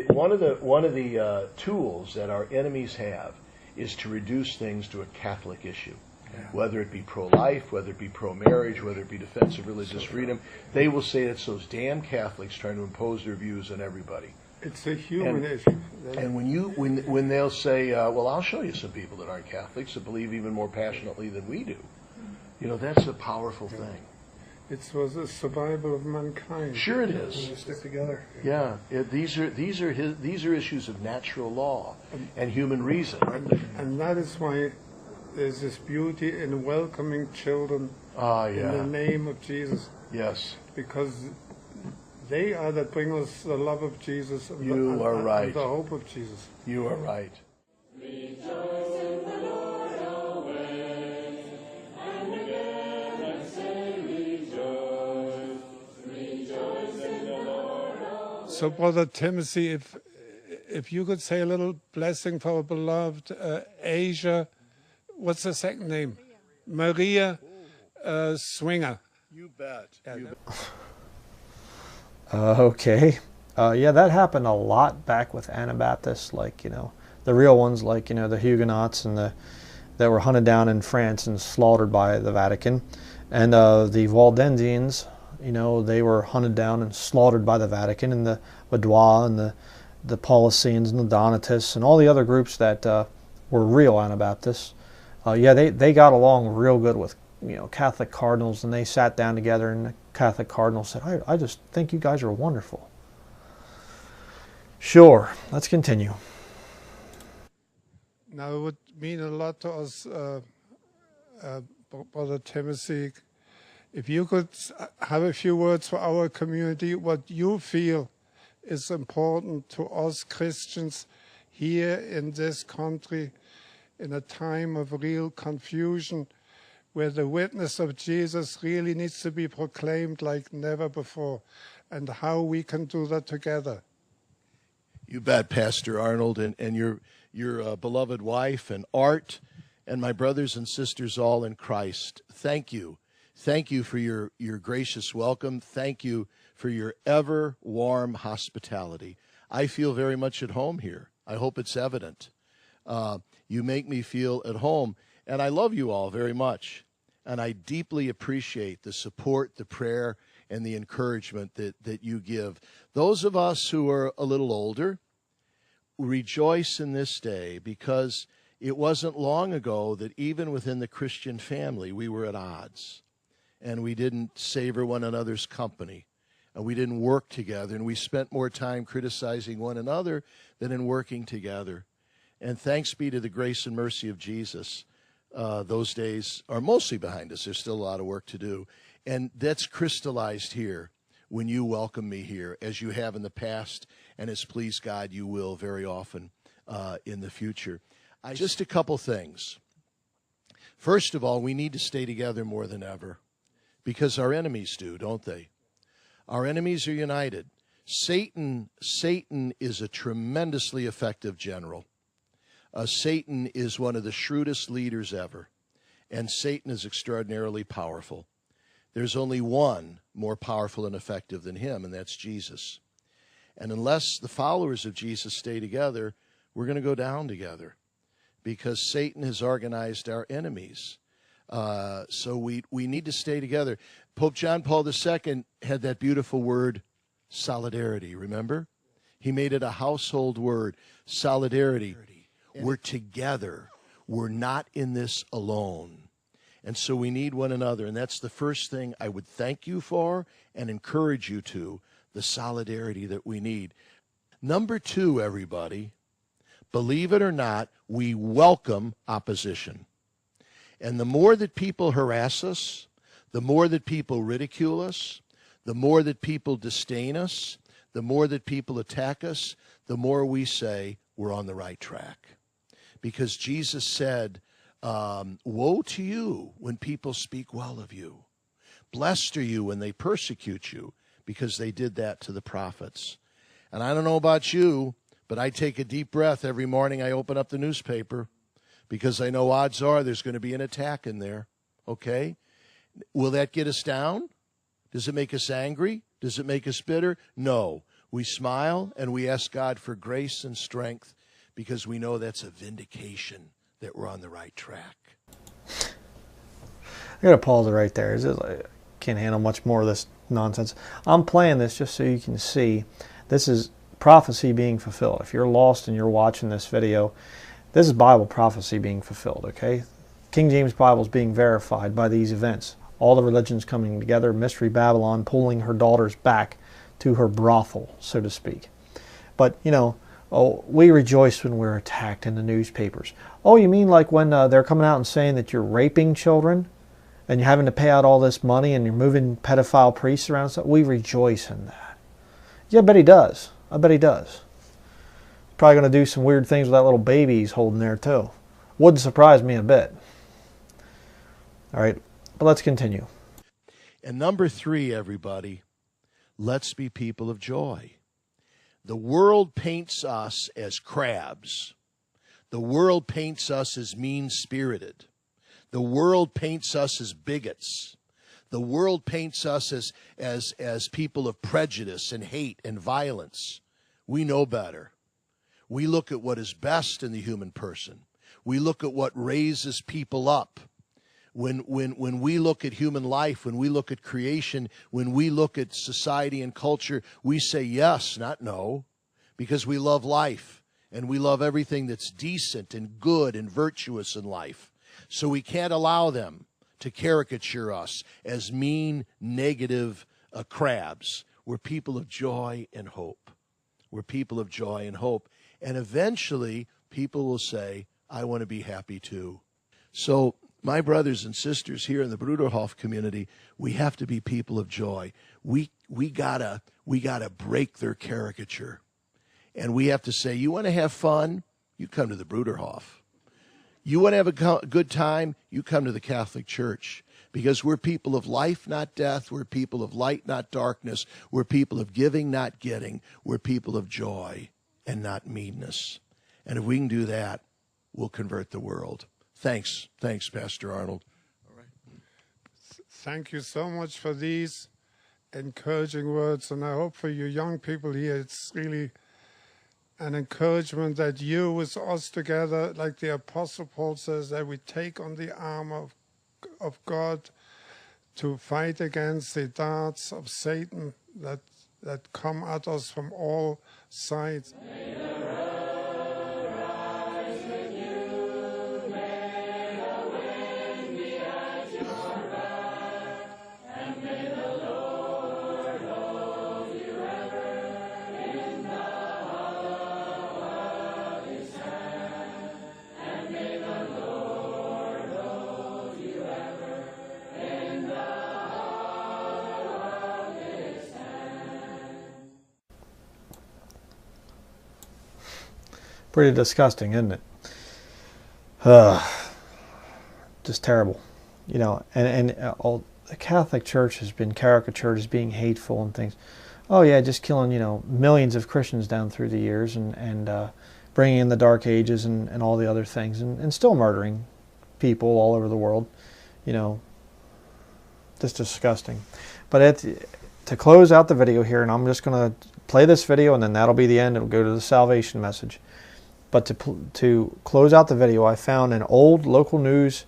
one of the tools that our enemies have is to reduce things to a Catholic issue. Whether it be pro-life, whether it be pro-marriage, whether it be defense of religious freedom, they will say it's those damn Catholics trying to impose their views on everybody. It's a human issue. And when they'll say, well, I'll show you some people that aren't Catholics that believe even more passionately than we do, you know, that's a powerful thing. It was a survival of mankind. Sure it is. We stick together. Yeah, these are issues of natural law and human reason. And that is why there's this beauty in welcoming children in the name of Jesus. Yes. Because they are that bring us the love of Jesus and, You are right. and the hope of Jesus. You are right. Rejoice in the Lord always, and again I say rejoice. Rejoice in the Lord always. So, Brother Timothy, if you could say a little blessing for our beloved Asia, what's the second name? Maria Swinger. You bet. Okay. Yeah, that happened a lot back with Anabaptists, like, you know, the real ones, like, you know, the Huguenots and that were hunted down in France and slaughtered by the Vatican. And the Waldensians, you know, they were hunted down and slaughtered by the Vatican, and the Vaudois and the Paulicians and the Donatists and all the other groups that were real Anabaptists. Yeah, they got along real good with, you know, Catholic cardinals, and they sat down together, and the Catholic cardinal said, I just think you guys are wonderful. Sure, let's continue. Now, it would mean a lot to us, Brother Timothy, if you could have a few words for our community, what you feel is important to us Christians here in this country in a time of real confusion, where the witness of Jesus really needs to be proclaimed like never before, and how we can do that together. You bet, Pastor Arnold, and your beloved wife and Art, and my brothers and sisters all in Christ. Thank you. Thank you for your gracious welcome. Thank you for your ever warm hospitality. I feel very much at home here. I hope it's evident. You make me feel at home, and I love you all very much. And I deeply appreciate the support, the prayer, and the encouragement that you give. Those of us who are a little older rejoice in this day, because it wasn't long ago that even within the Christian family we were at odds, and we didn't savor one another's company. and we didn't work together, and we spent more time criticizing one another than in working together. And thanks be to the grace and mercy of Jesus, those days are mostly behind us. There's still a lot of work to do. And that's crystallized here when you welcome me here, as you have in the past, and as please God you will very often in the future. Just a couple things. First of all, we need to stay together more than ever, because our enemies do, don't they? Our enemies are united. Satan is a tremendously effective general. Satan is one of the shrewdest leaders ever, and Satan is extraordinarily powerful. There's only one more powerful and effective than him, and that's Jesus. And unless the followers of Jesus stay together, we're going to go down together, because Satan has organized our enemies. So we need to stay together. Pope John Paul II had that beautiful word, solidarity, remember? He made it a household word, solidarity. We're together. We're not in this alone. And so we need one another. And that's the first thing I would thank you for and encourage you to, the solidarity that we need. Number two, everybody, believe it or not, we welcome opposition. And the more that people harass us, the more that people ridicule us, the more that people disdain us, the more that people attack us, the more we say we're on the right track. Because Jesus said, woe to you when people speak well of you. Blessed are you when they persecute you, because they did that to the prophets. And I don't know about you, but I take a deep breath every morning I open up the newspaper, because I know odds are there's going to be an attack in there, okay? Will that get us down? Does it make us angry? Does it make us bitter? No. We smile and we ask God for grace and strength, because we know that's a vindication that we're on the right track. I got to pause it right there. I can't handle much more of this nonsense. I'm playing this just so you can see this is prophecy being fulfilled. If you're lost and you're watching this video, this is Bible prophecy being fulfilled, okay? King James Bible is being verified by these events. All the religions coming together, Mystery Babylon pulling her daughters back to her brothel, so to speak. But, you know, oh, we rejoice when we're attacked in the newspapers. Oh, you mean like when they're coming out and saying that you're raping children and you're having to pay out all this money and you're moving pedophile priests around? So we rejoice in that. Yeah, I bet he does. I bet he does. Probably going to do some weird things with that little baby he's holding there too. Wouldn't surprise me a bit. All right, but let's continue. And number three, everybody, let's be people of joy. The world paints us as crabs. The world paints us as mean-spirited. The world paints us as bigots. The world paints us as people of prejudice and hate and violence. We know better. We look at what is best in the human person. We look at what raises people up. When we look at human life, when we look at creation, when we look at society and culture, we say yes, not no, because we love life and we love everything that's decent and good and virtuous in life. So we can't allow them to caricature us as mean, negative crabs. We're people of joy and hope. We're people of joy and hope. And eventually, people will say, I want to be happy too. So, my brothers and sisters here in the Bruderhof community, we have to be people of joy. We gotta break their caricature. And we have to say, you want to have fun? You come to the Bruderhof. You want to have a good time? You come to the Catholic Church. Because we're people of life, not death. We're people of light, not darkness. We're people of giving, not getting. We're people of joy and not meanness. And if we can do that, we'll convert the world. Thanks, Pastor Arnold. All right. Thank you so much for these encouraging words. And I hope for you young people here, it's really an encouragement that you with us together, like the Apostle Paul says, that we take on the armor of God to fight against the darts of Satan that come at us from all sides. Pretty disgusting, isn't it? Just terrible. You know, and all, the Catholic Church has been caricatured as being hateful and things. Oh yeah, just killing, you know, millions of Christians down through the years, and bringing in the Dark Ages and all the other things, and still murdering people all over the world. You know, just disgusting. But to close out the video here, and I'm just going to play this video, and then that'll be the end. It'll go to the salvation message. But to close out the video, I found an old local news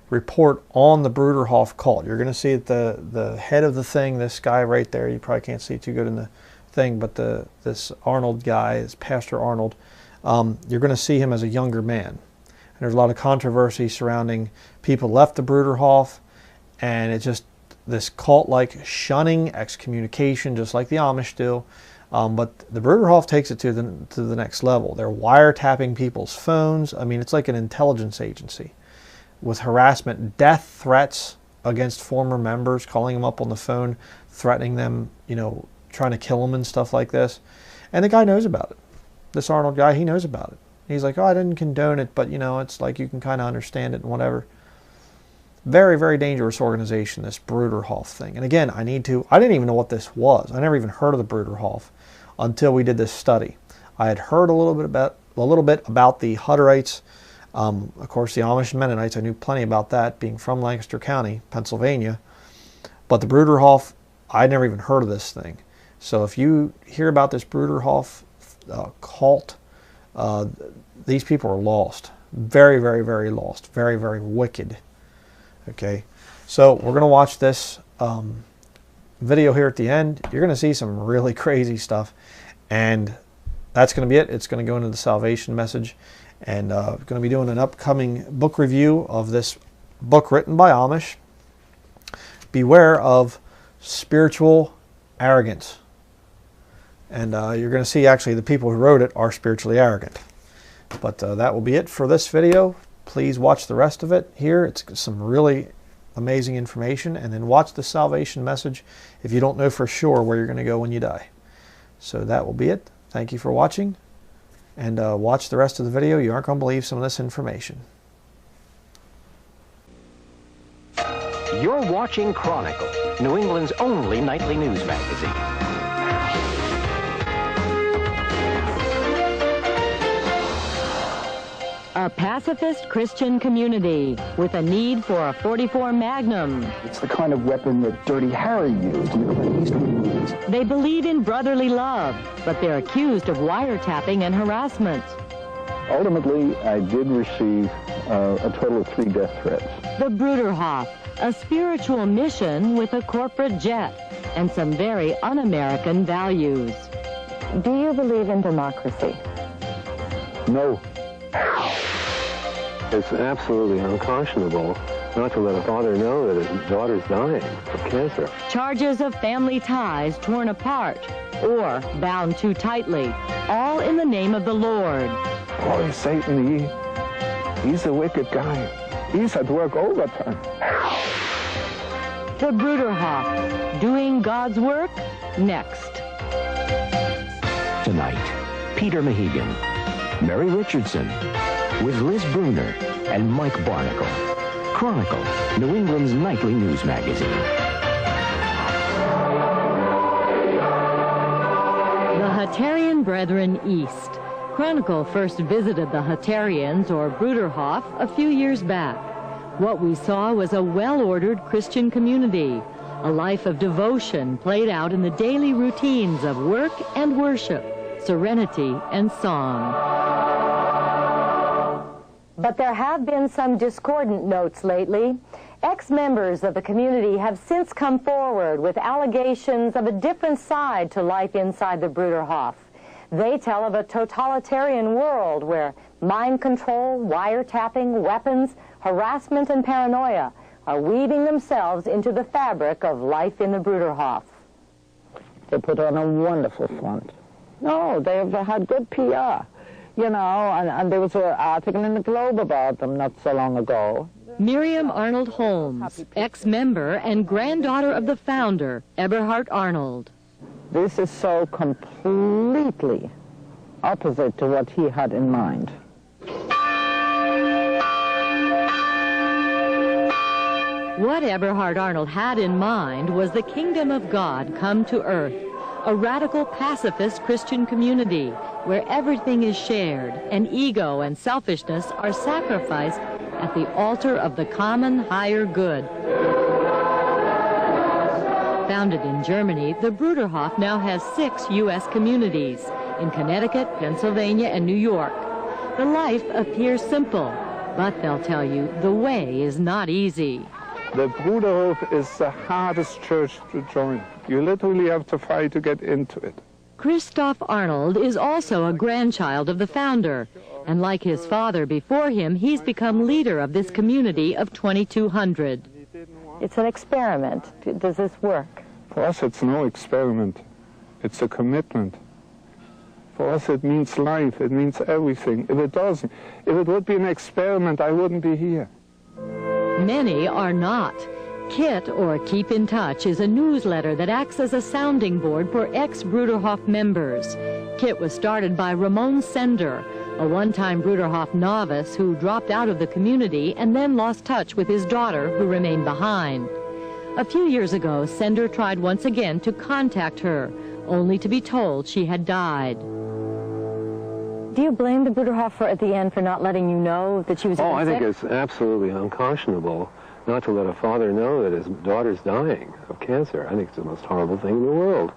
report on the Bruderhof cult. You're going to see the head of the thing, this guy right there. You probably can't see too good in the thing, but this Arnold guy, is Pastor Arnold. You're going to see him as a younger man. And there's a lot of controversy surrounding people left the Bruderhof, and it's just this cult-like shunning, excommunication, just like the Amish do. But the Bruderhof takes it to the next level. They're wiretapping people's phones. I mean, it's like an intelligence agency with harassment, death threats against former members, calling them up on the phone, threatening them, you know, trying to kill them and stuff like this. And the guy knows about it. This Arnold guy, he knows about it. He's like, oh, I didn't condone it, but, you know, it's like you can kind of understand it and whatever. Very, very dangerous organization, this Bruderhof thing. And again, I didn't even know what this was. I never even heard of the Bruderhof until we did this study. I had heard a little bit about the Hutterites. Of course, the Amish and Mennonites, I knew plenty about that, being from Lancaster County, Pennsylvania. But the Bruderhof, I'd never even heard of this thing. So if you hear about this Bruderhof cult, these people are lost. Very, very, very lost. Very, very wicked. Okay, so we're going to watch this video here at the end. You're going to see some really crazy stuff, and that's going to be it. It's going to go into the salvation message, and going to be doing an upcoming book review of this book written by Amish. Beware of spiritual arrogance. And you're going to see actually the people who wrote it are spiritually arrogant. But that will be it for this video. Please watch the rest of it here. It's some really amazing information. And then watch the salvation message if you don't know for sure where you're going to go when you die. So that will be it. Thank you for watching. And watch the rest of the video. You aren't going to believe some of this information. You're watching Chronicle, New England's only nightly news magazine. A pacifist Christian community with a need for a .44 Magnum. It's the kind of weapon that Dirty Harry used in the Clint Eastwood movies. They believe in brotherly love, but they're accused of wiretapping and harassment. Ultimately, I did receive a total of 3 death threats. The Bruderhof, a spiritual mission with a corporate jet and some very un-American values. Do you believe in democracy? No. It's absolutely unconscionable not to let a father know that his daughter's dying of cancer. Charges of family ties torn apart or bound too tightly, all in the name of the Lord. Boy, Satan, he's a wicked guy. He's at work overtime. The Bruderhof, doing God's work next. Tonight, Peter Mahegan, Mary Richardson, with Liz Bruner and Mike Barnacle. Chronicle, New England's nightly news magazine. The Hutterian Brethren East. Chronicle first visited the Hutterians, or Bruderhof, a few years back. What we saw was a well-ordered Christian community, a life of devotion played out in the daily routines of work and worship, serenity and song. But there have been some discordant notes lately. Ex-members of the community have since come forward with allegations of a different side to life inside the Bruderhof. They tell of a totalitarian world where mind control, wiretapping, weapons, harassment, and paranoia are weaving themselves into the fabric of life in the Bruderhof. They put on a wonderful front. No, they've had good PR. You know, and there was an article in the Globe about them not so long ago. Miriam Arnold Holmes, ex-member and granddaughter of the founder, Eberhard Arnold. This is so completely opposite to what he had in mind. What Eberhard Arnold had in mind was the kingdom of God come to earth, a radical pacifist Christian community where everything is shared and ego and selfishness are sacrificed at the altar of the common higher good. Founded in Germany, the Bruderhof now has 6 U.S. communities in Connecticut, Pennsylvania, and New York. The life appears simple, but they'll tell you the way is not easy. The Bruderhof is the hardest church to join. You literally have to fight to get into it. Christoph Arnold is also a grandchild of the founder, and like his father before him, he's become leader of this community of 2,200. It's an experiment. Does this work? For us, it's no experiment. It's a commitment. For us, it means life. It means everything. If it would be an experiment, I wouldn't be here. Many are not. KIT, or Keep in Touch, is a newsletter that acts as a sounding board for ex-Bruderhof members. KIT was started by Ramon Sender, a one-time Bruderhof novice who dropped out of the community and then lost touch with his daughter, who remained behind. A few years ago, Sender tried once again to contact her, only to be told she had died. Do you blame the Bruderhof at the end for not letting you know that she was sick? I think it's absolutely unconscionable not to let a father know that his daughter's dying of cancer. I think it's the most horrible thing in the world.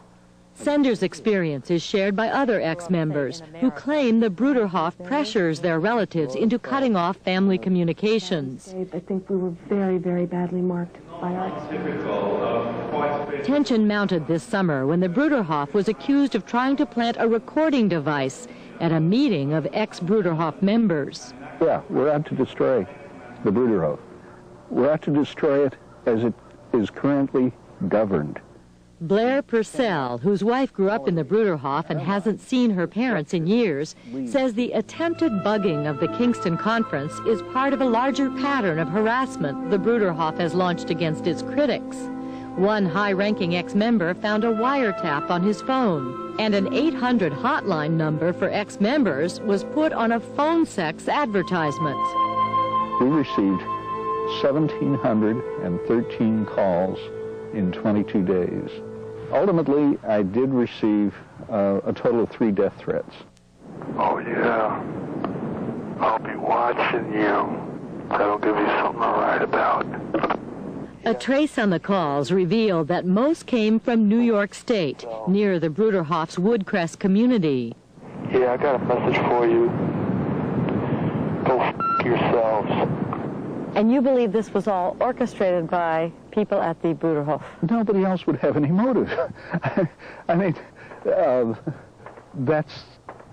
Sender's experience is shared by other ex-members who claim the Bruderhof pressures their relatives into cutting off family communications. I think we were very, very badly marked by our experience. Tension mounted this summer when the Bruderhof was accused of trying to plant a recording device at a meeting of ex-Bruderhof members. Yeah, we're out to destroy the Bruderhof. We're out to destroy it as it is currently governed. Blair Purcell, whose wife grew up in the Bruderhof and hasn't seen her parents in years, says the attempted bugging of the Kingston Conference is part of a larger pattern of harassment the Bruderhof has launched against its critics. One high-ranking ex-member found a wiretap on his phone, and an 800 hotline number for ex-members was put on a phone sex advertisement. We received 1,713 calls in 22 days. Ultimately, I did receive a total of 3 death threats. Oh, yeah. I'll be watching you. That'll give you something to write about. A trace on the calls revealed that most came from New York State, near the Bruderhof's Woodcrest community. Yeah, I got a message for you. Go f*** yourselves. And you believe this was all orchestrated by people at the Bruderhof? Nobody else would have any motive. I mean, that's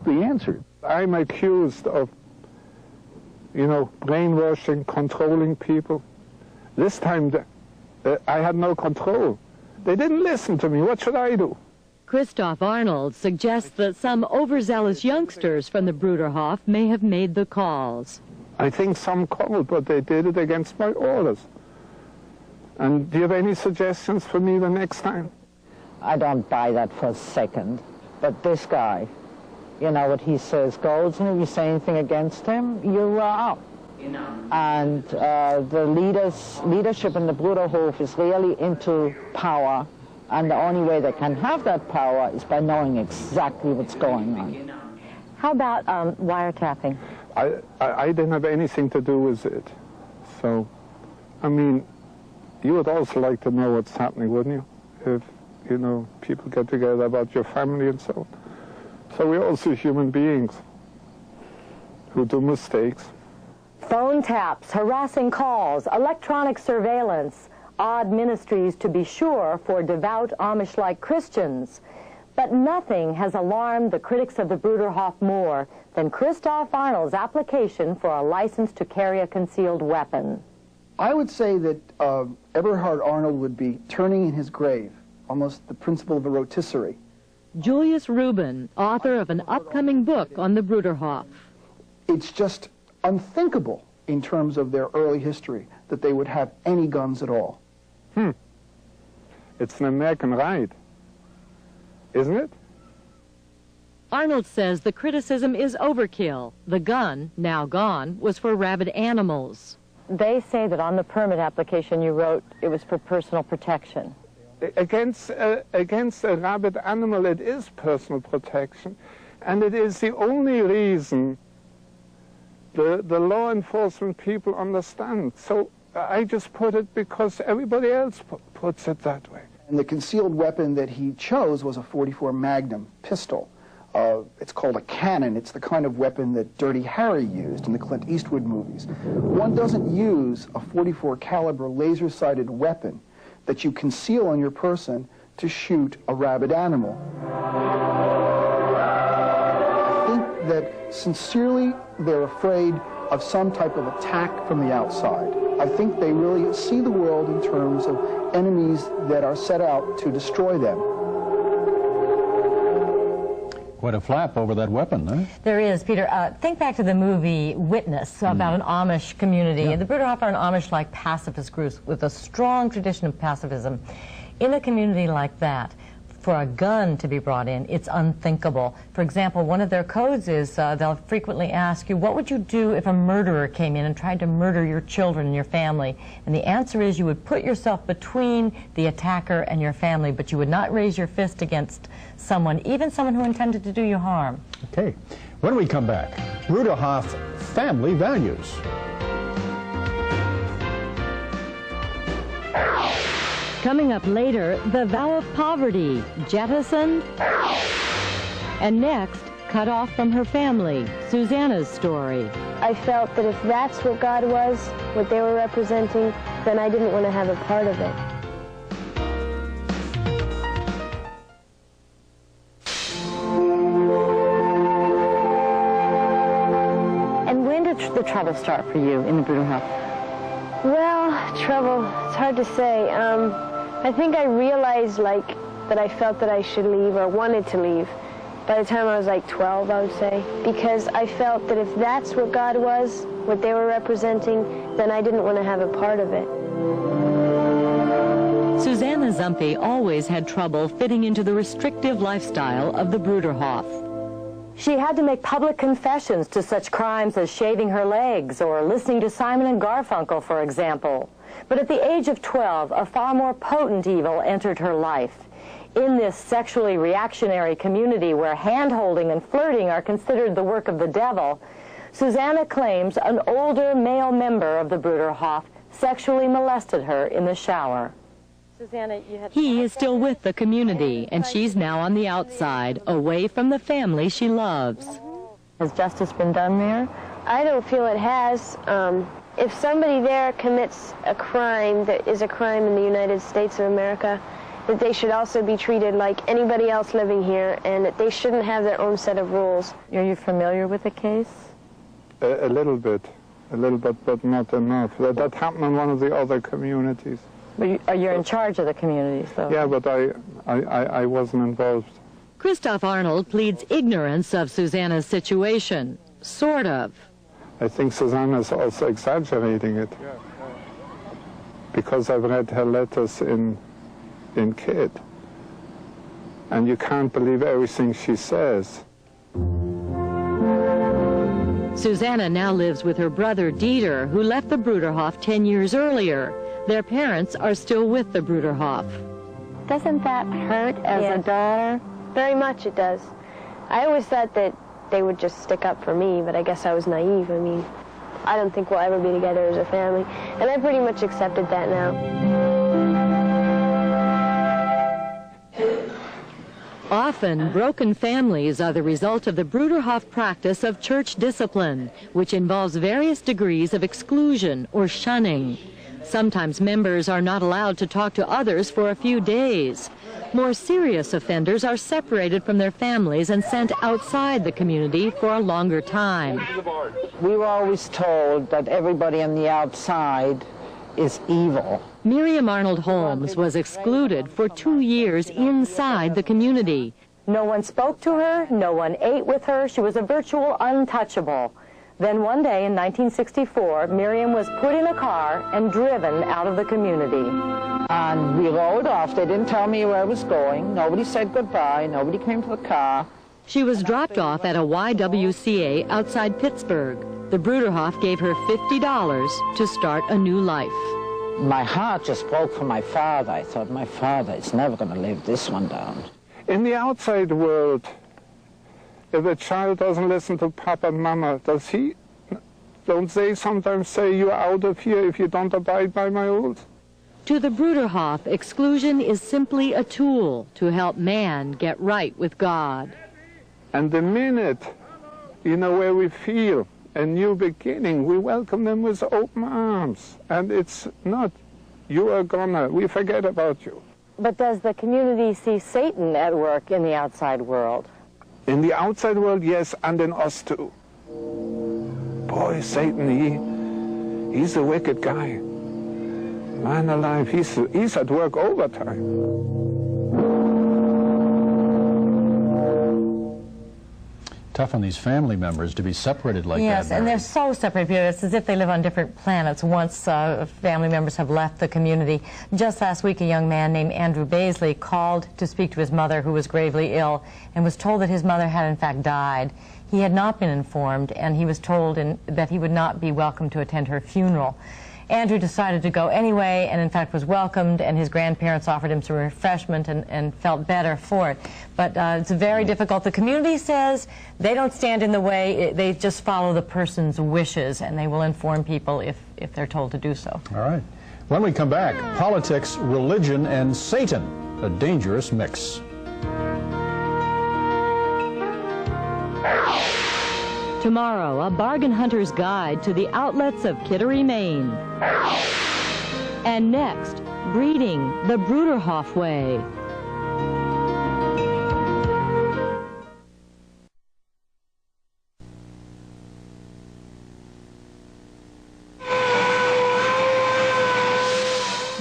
the answer. I'm accused of, brainwashing, controlling people. This time, I had no control. They didn't listen to me. What should I do? Christoph Arnold suggests that some overzealous youngsters from the Bruderhof may have made the calls. I think some called, but they did it against my orders. And do you have any suggestions for me the next time? I don't buy that for a second. But this guy, what he says goes, and if you say anything against him, you're out. And the leadership in the Bruderhof is really into power, and the only way they can have that power is by knowing exactly what's going on. How about wiretapping? I didn't have anything to do with it. So, you would also like to know what's happening, wouldn't you? If, people get together about your family and so on. So we're also human beings who do mistakes. Phone taps, harassing calls, electronic surveillance, odd ministries to be sure for devout Amish-like Christians. But nothing has alarmed the critics of the Bruderhof more than Christoph Arnold's application for a license to carry a concealed weapon. I would say that Eberhard Arnold would be turning in his grave, almost the principle of a rotisserie. Julius Rubin, author of an upcoming book on the Bruderhof. It's just unthinkable in terms of their early history that they would have any guns at all. It's an American right, isn't it? Arnold says the criticism is overkill. The gun, now gone, was for rabid animals. They say that on the permit application you wrote it was for personal protection. Against a rabid animal, it is personal protection, and it is the only reason the law enforcement people understand. So I just put it because everybody else puts it that way. And the concealed weapon that he chose was a .44 Magnum pistol. It's called a cannon. It's the kind of weapon that Dirty Harry used in the Clint Eastwood movies. One doesn't use a .44 caliber laser-sighted weapon that you conceal on your person to shoot a rabid animal. I think that sincerely they're afraid of some type of attack from the outside. I think they really see the world in terms of enemies that are set out to destroy them. Quite a flap over that weapon, huh? There is, Peter. Think back to the movie Witness about an Amish community. Yeah. The Bruderhof are an Amish-like pacifist group with a strong tradition of pacifism. In a community like that, for a gun to be brought in, it's unthinkable. For example, one of their codes is they'll frequently ask you, what would you do if a murderer came in and tried to murder your children and your family? And the answer is you would put yourself between the attacker and your family, but you would not raise your fist against someone, even someone who intended to do you harm. Okay. When we come back, Bruderhof family values. Coming up later, the vow of poverty, jettisoned, and next, cut off from her family, Susanna's story. I felt that if that's what God was, what they were representing, then I didn't want to have a part of it. And when did the trouble start for you in the Bruderhof? Well, trouble, it's hard to say. I think I realized, that I felt that I should leave or wanted to leave by the time I was 12, I would say, because I felt that if that's what God was, what they were representing, then I didn't want to have a part of it. Susanna Zumpy always had trouble fitting into the restrictive lifestyle of the Bruderhof. She had to make public confessions to such crimes as shaving her legs or listening to Simon and Garfunkel, for example. But at the age of 12, a far more potent evil entered her life. In this sexually reactionary community where hand-holding and flirting are considered the work of the devil, Susanna claims an older male member of the Bruderhof sexually molested her in the shower. Susanna, He is still with the community, and she's now on the outside, away from the family she loves. Has justice been done there? I don't feel it has. If somebody there commits a crime that is a crime in the United States of America, that they should also be treated like anybody else living here, and that they shouldn't have their own set of rules. Are you familiar with the case? A little bit, but not enough. That happened in one of the other communities. But you're in charge of the communities, though. Yeah, but I wasn't involved. Christoph Arnold pleads ignorance of Susanna's situation. Sort of. I think Susanna's also exaggerating it. Because I've read her letters in Kid. And you can't believe everything she says. Susanna now lives with her brother Dieter, who left the Bruderhof 10 years earlier. Their parents are still with the Bruderhof. Doesn't that hurt as a daughter? Very much it does. I always thought that they would just stick up for me, but I guess I was naive. I mean, I don't think we'll ever be together as a family, and I pretty much accepted that now. Often, broken families are the result of the Bruderhof practice of church discipline, which involves various degrees of exclusion or shunning. Sometimes members are not allowed to talk to others for a few days. More serious offenders are separated from their families and sent outside the community for a longer time. We were always told that everybody on the outside is evil. Miriam Arnold Holmes was excluded for 2 years inside the community. No one spoke to her, no one ate with her, she was a virtual untouchable. Then one day in 1964, Miriam was put in a car and driven out of the community. And we rode off. They didn't tell me where I was going. Nobody said goodbye. Nobody came to the car. She was dropped off at a YWCA outside Pittsburgh. The Bruderhof gave her $50 to start a new life. My heart just broke for my father. I thought, my father is never going to live this one down. In the outside world, if a child doesn't listen to Papa and Mama, don't they sometimes say, you're out of here if you don't abide by my rules? To the Bruderhof, exclusion is simply a tool to help man get right with God. And the minute, where we feel a new beginning, we welcome them with open arms. And it's not, you are gonna, we forget about you. But does the community see Satan at work in the outside world? In the outside world, yes, and in us too. Boy, Satan, he's a wicked guy. Man alive, he's at work overtime. Tough on these family members to be separated like that. Yes, and they're so separated. It's as if they live on different planets once family members have left the community. Just last week, a young man named Andrew Baisley called to speak to his mother, who was gravely ill, and was told that his mother had in fact died. He had not been informed, and he was told that he would not be welcome to attend her funeral. Andrew decided to go anyway, and in fact was welcomed, and his grandparents offered him some refreshment and felt better for it. But it's very difficult. The community says they don't stand in the way. They just follow the person's wishes, and they will inform people if they're told to do so. All right. When we come back, politics, religion, and Satan, a dangerous mix. Tomorrow, a bargain hunter's guide to the outlets of Kittery, Maine. And next, breeding the Bruderhof way.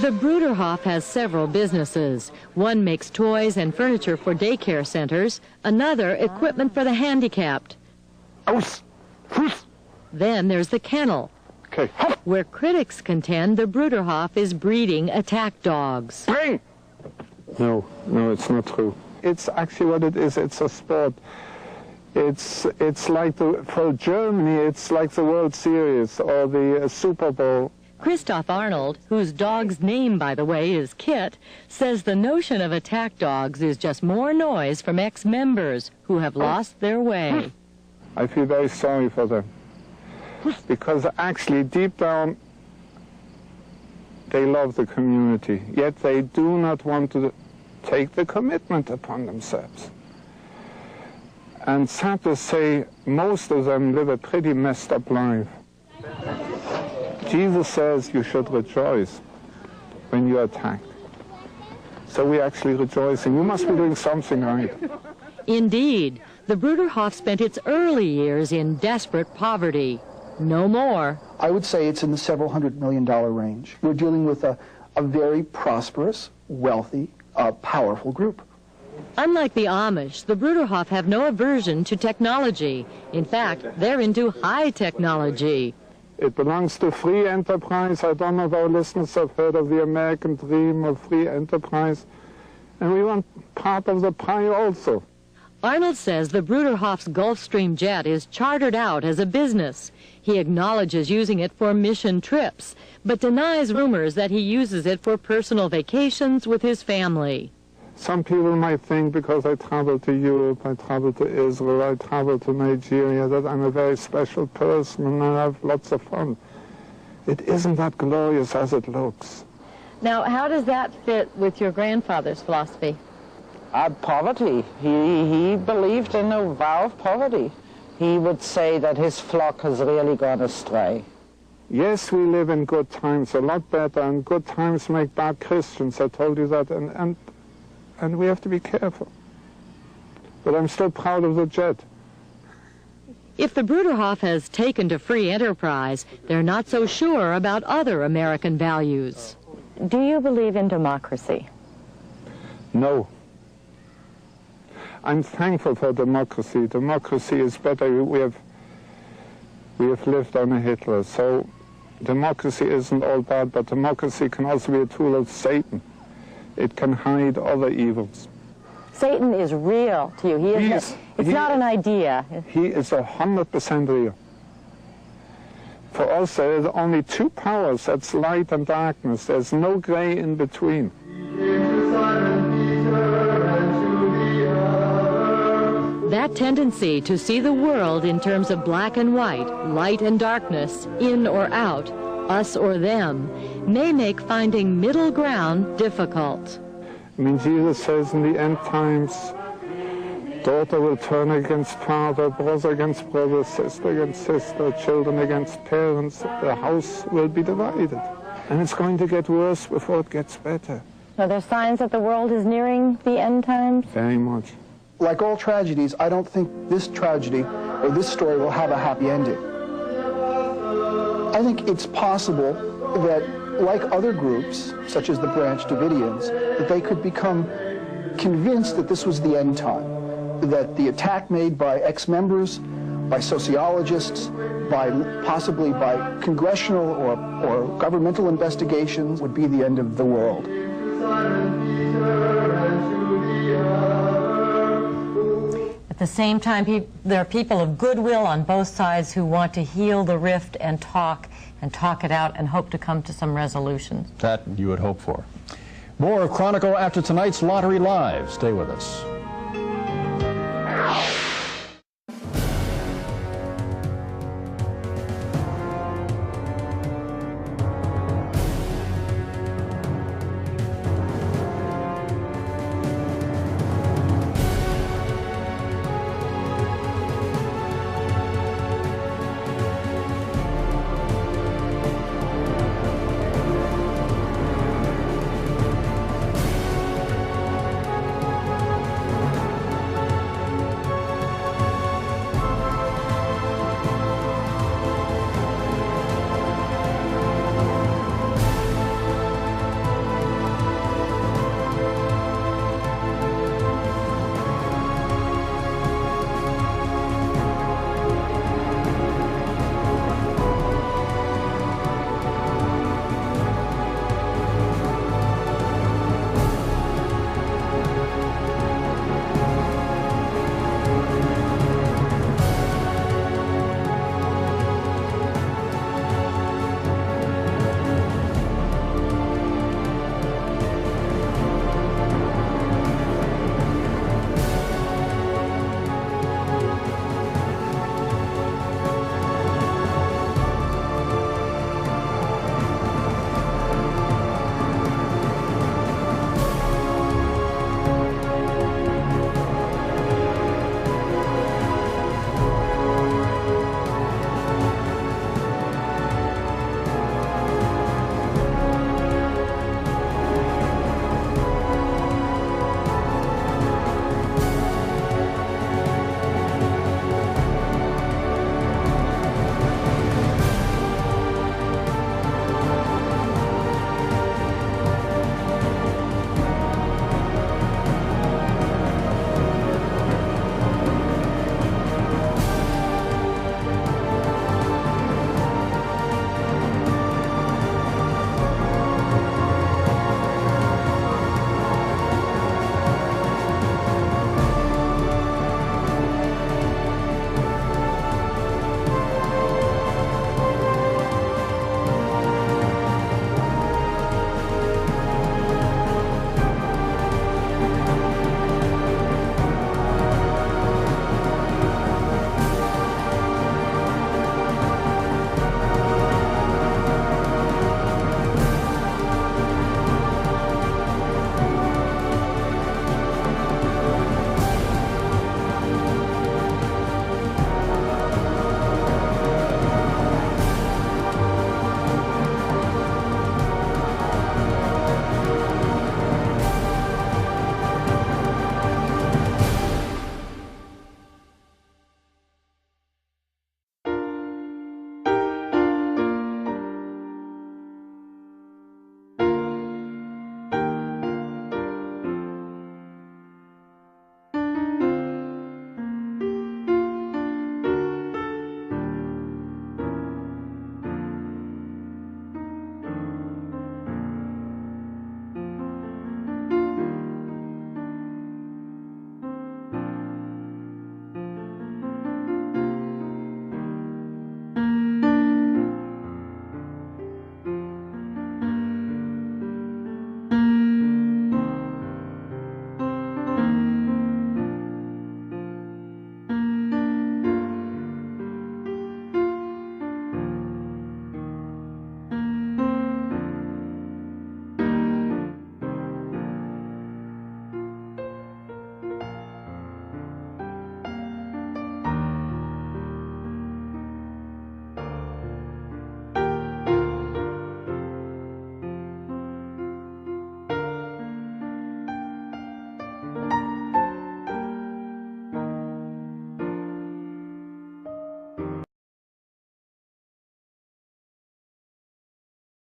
The Bruderhof has several businesses. One makes toys and furniture for daycare centers, another equipment for the handicapped. Then there's the kennel, where critics contend the Bruderhof is breeding attack dogs. No, it's not true. It's actually what it is. It's a sport. It's like for Germany, it's like the World Series or the Super Bowl. Christoph Arnold, whose dog's name, by the way, is Kit, says the notion of attack dogs is just more noise from ex-members who have lost their way. I feel very sorry for them, because actually deep down they love the community, yet they do not want to take the commitment upon themselves. And sad to say, most of them live a pretty messed up life. Jesus says you should rejoice when you're attacked. So we're actually rejoicing. We must be doing something right. Indeed. The Bruderhof spent its early years in desperate poverty. No more. I would say it's in the several $100 million range. We're dealing with a very prosperous, wealthy, powerful group. Unlike the Amish, the Bruderhof have no aversion to technology. In fact, they're into high technology. It belongs to free enterprise. I don't know if our listeners have heard of the American dream of free enterprise. And we want part of the pie also. Arnold says the Bruderhof's Gulfstream jet is chartered out as a business. He acknowledges using it for mission trips, but denies rumors that he uses it for personal vacations with his family. Some people might think because I travel to Europe, I travel to Israel, I travel to Nigeria, that I'm a very special person and I have lots of fun. It isn't that glorious as it looks. Now, how does that fit with your grandfather's philosophy? Poverty. He believed in a vow of poverty. He would say that his flock has really gone astray. Yes, we live in good times, a lot better, and good times make bad Christians. I told you that, and we have to be careful. But I'm still proud of the jet. If the Bruderhof has taken to free enterprise, they're not so sure about other American values. Do you believe in democracy? No. I'm thankful for democracy. Democracy is better. We have lived under Hitler, so democracy isn't all bad, but democracy can also be a tool of Satan. It can hide other evils. Satan is real to you. It's not an idea. He is 100% real. For us, there is only two powers. That's light and darkness. There's no gray in between. That tendency to see the world in terms of black and white, light and darkness, in or out, us or them, may make finding middle ground difficult. I mean, Jesus says in the end times, daughter will turn against father, brother against brother, sister against sister, children against parents. The house will be divided. And it's going to get worse before it gets better. Are there signs that the world is nearing the end times? Very much. Like all tragedies, I don't think this tragedy or this story will have a happy ending. I think it's possible that, like other groups, such as the Branch Davidians, that they could become convinced that this was the end time, that the attack made by ex-members, by sociologists, possibly by congressional or governmental investigations would be the end of the world. At the same time, there are people of goodwill on both sides who want to heal the rift and talk it out and hope to come to some resolutions. That you would hope for. More of Chronicle after tonight's Lottery Live. Stay with us.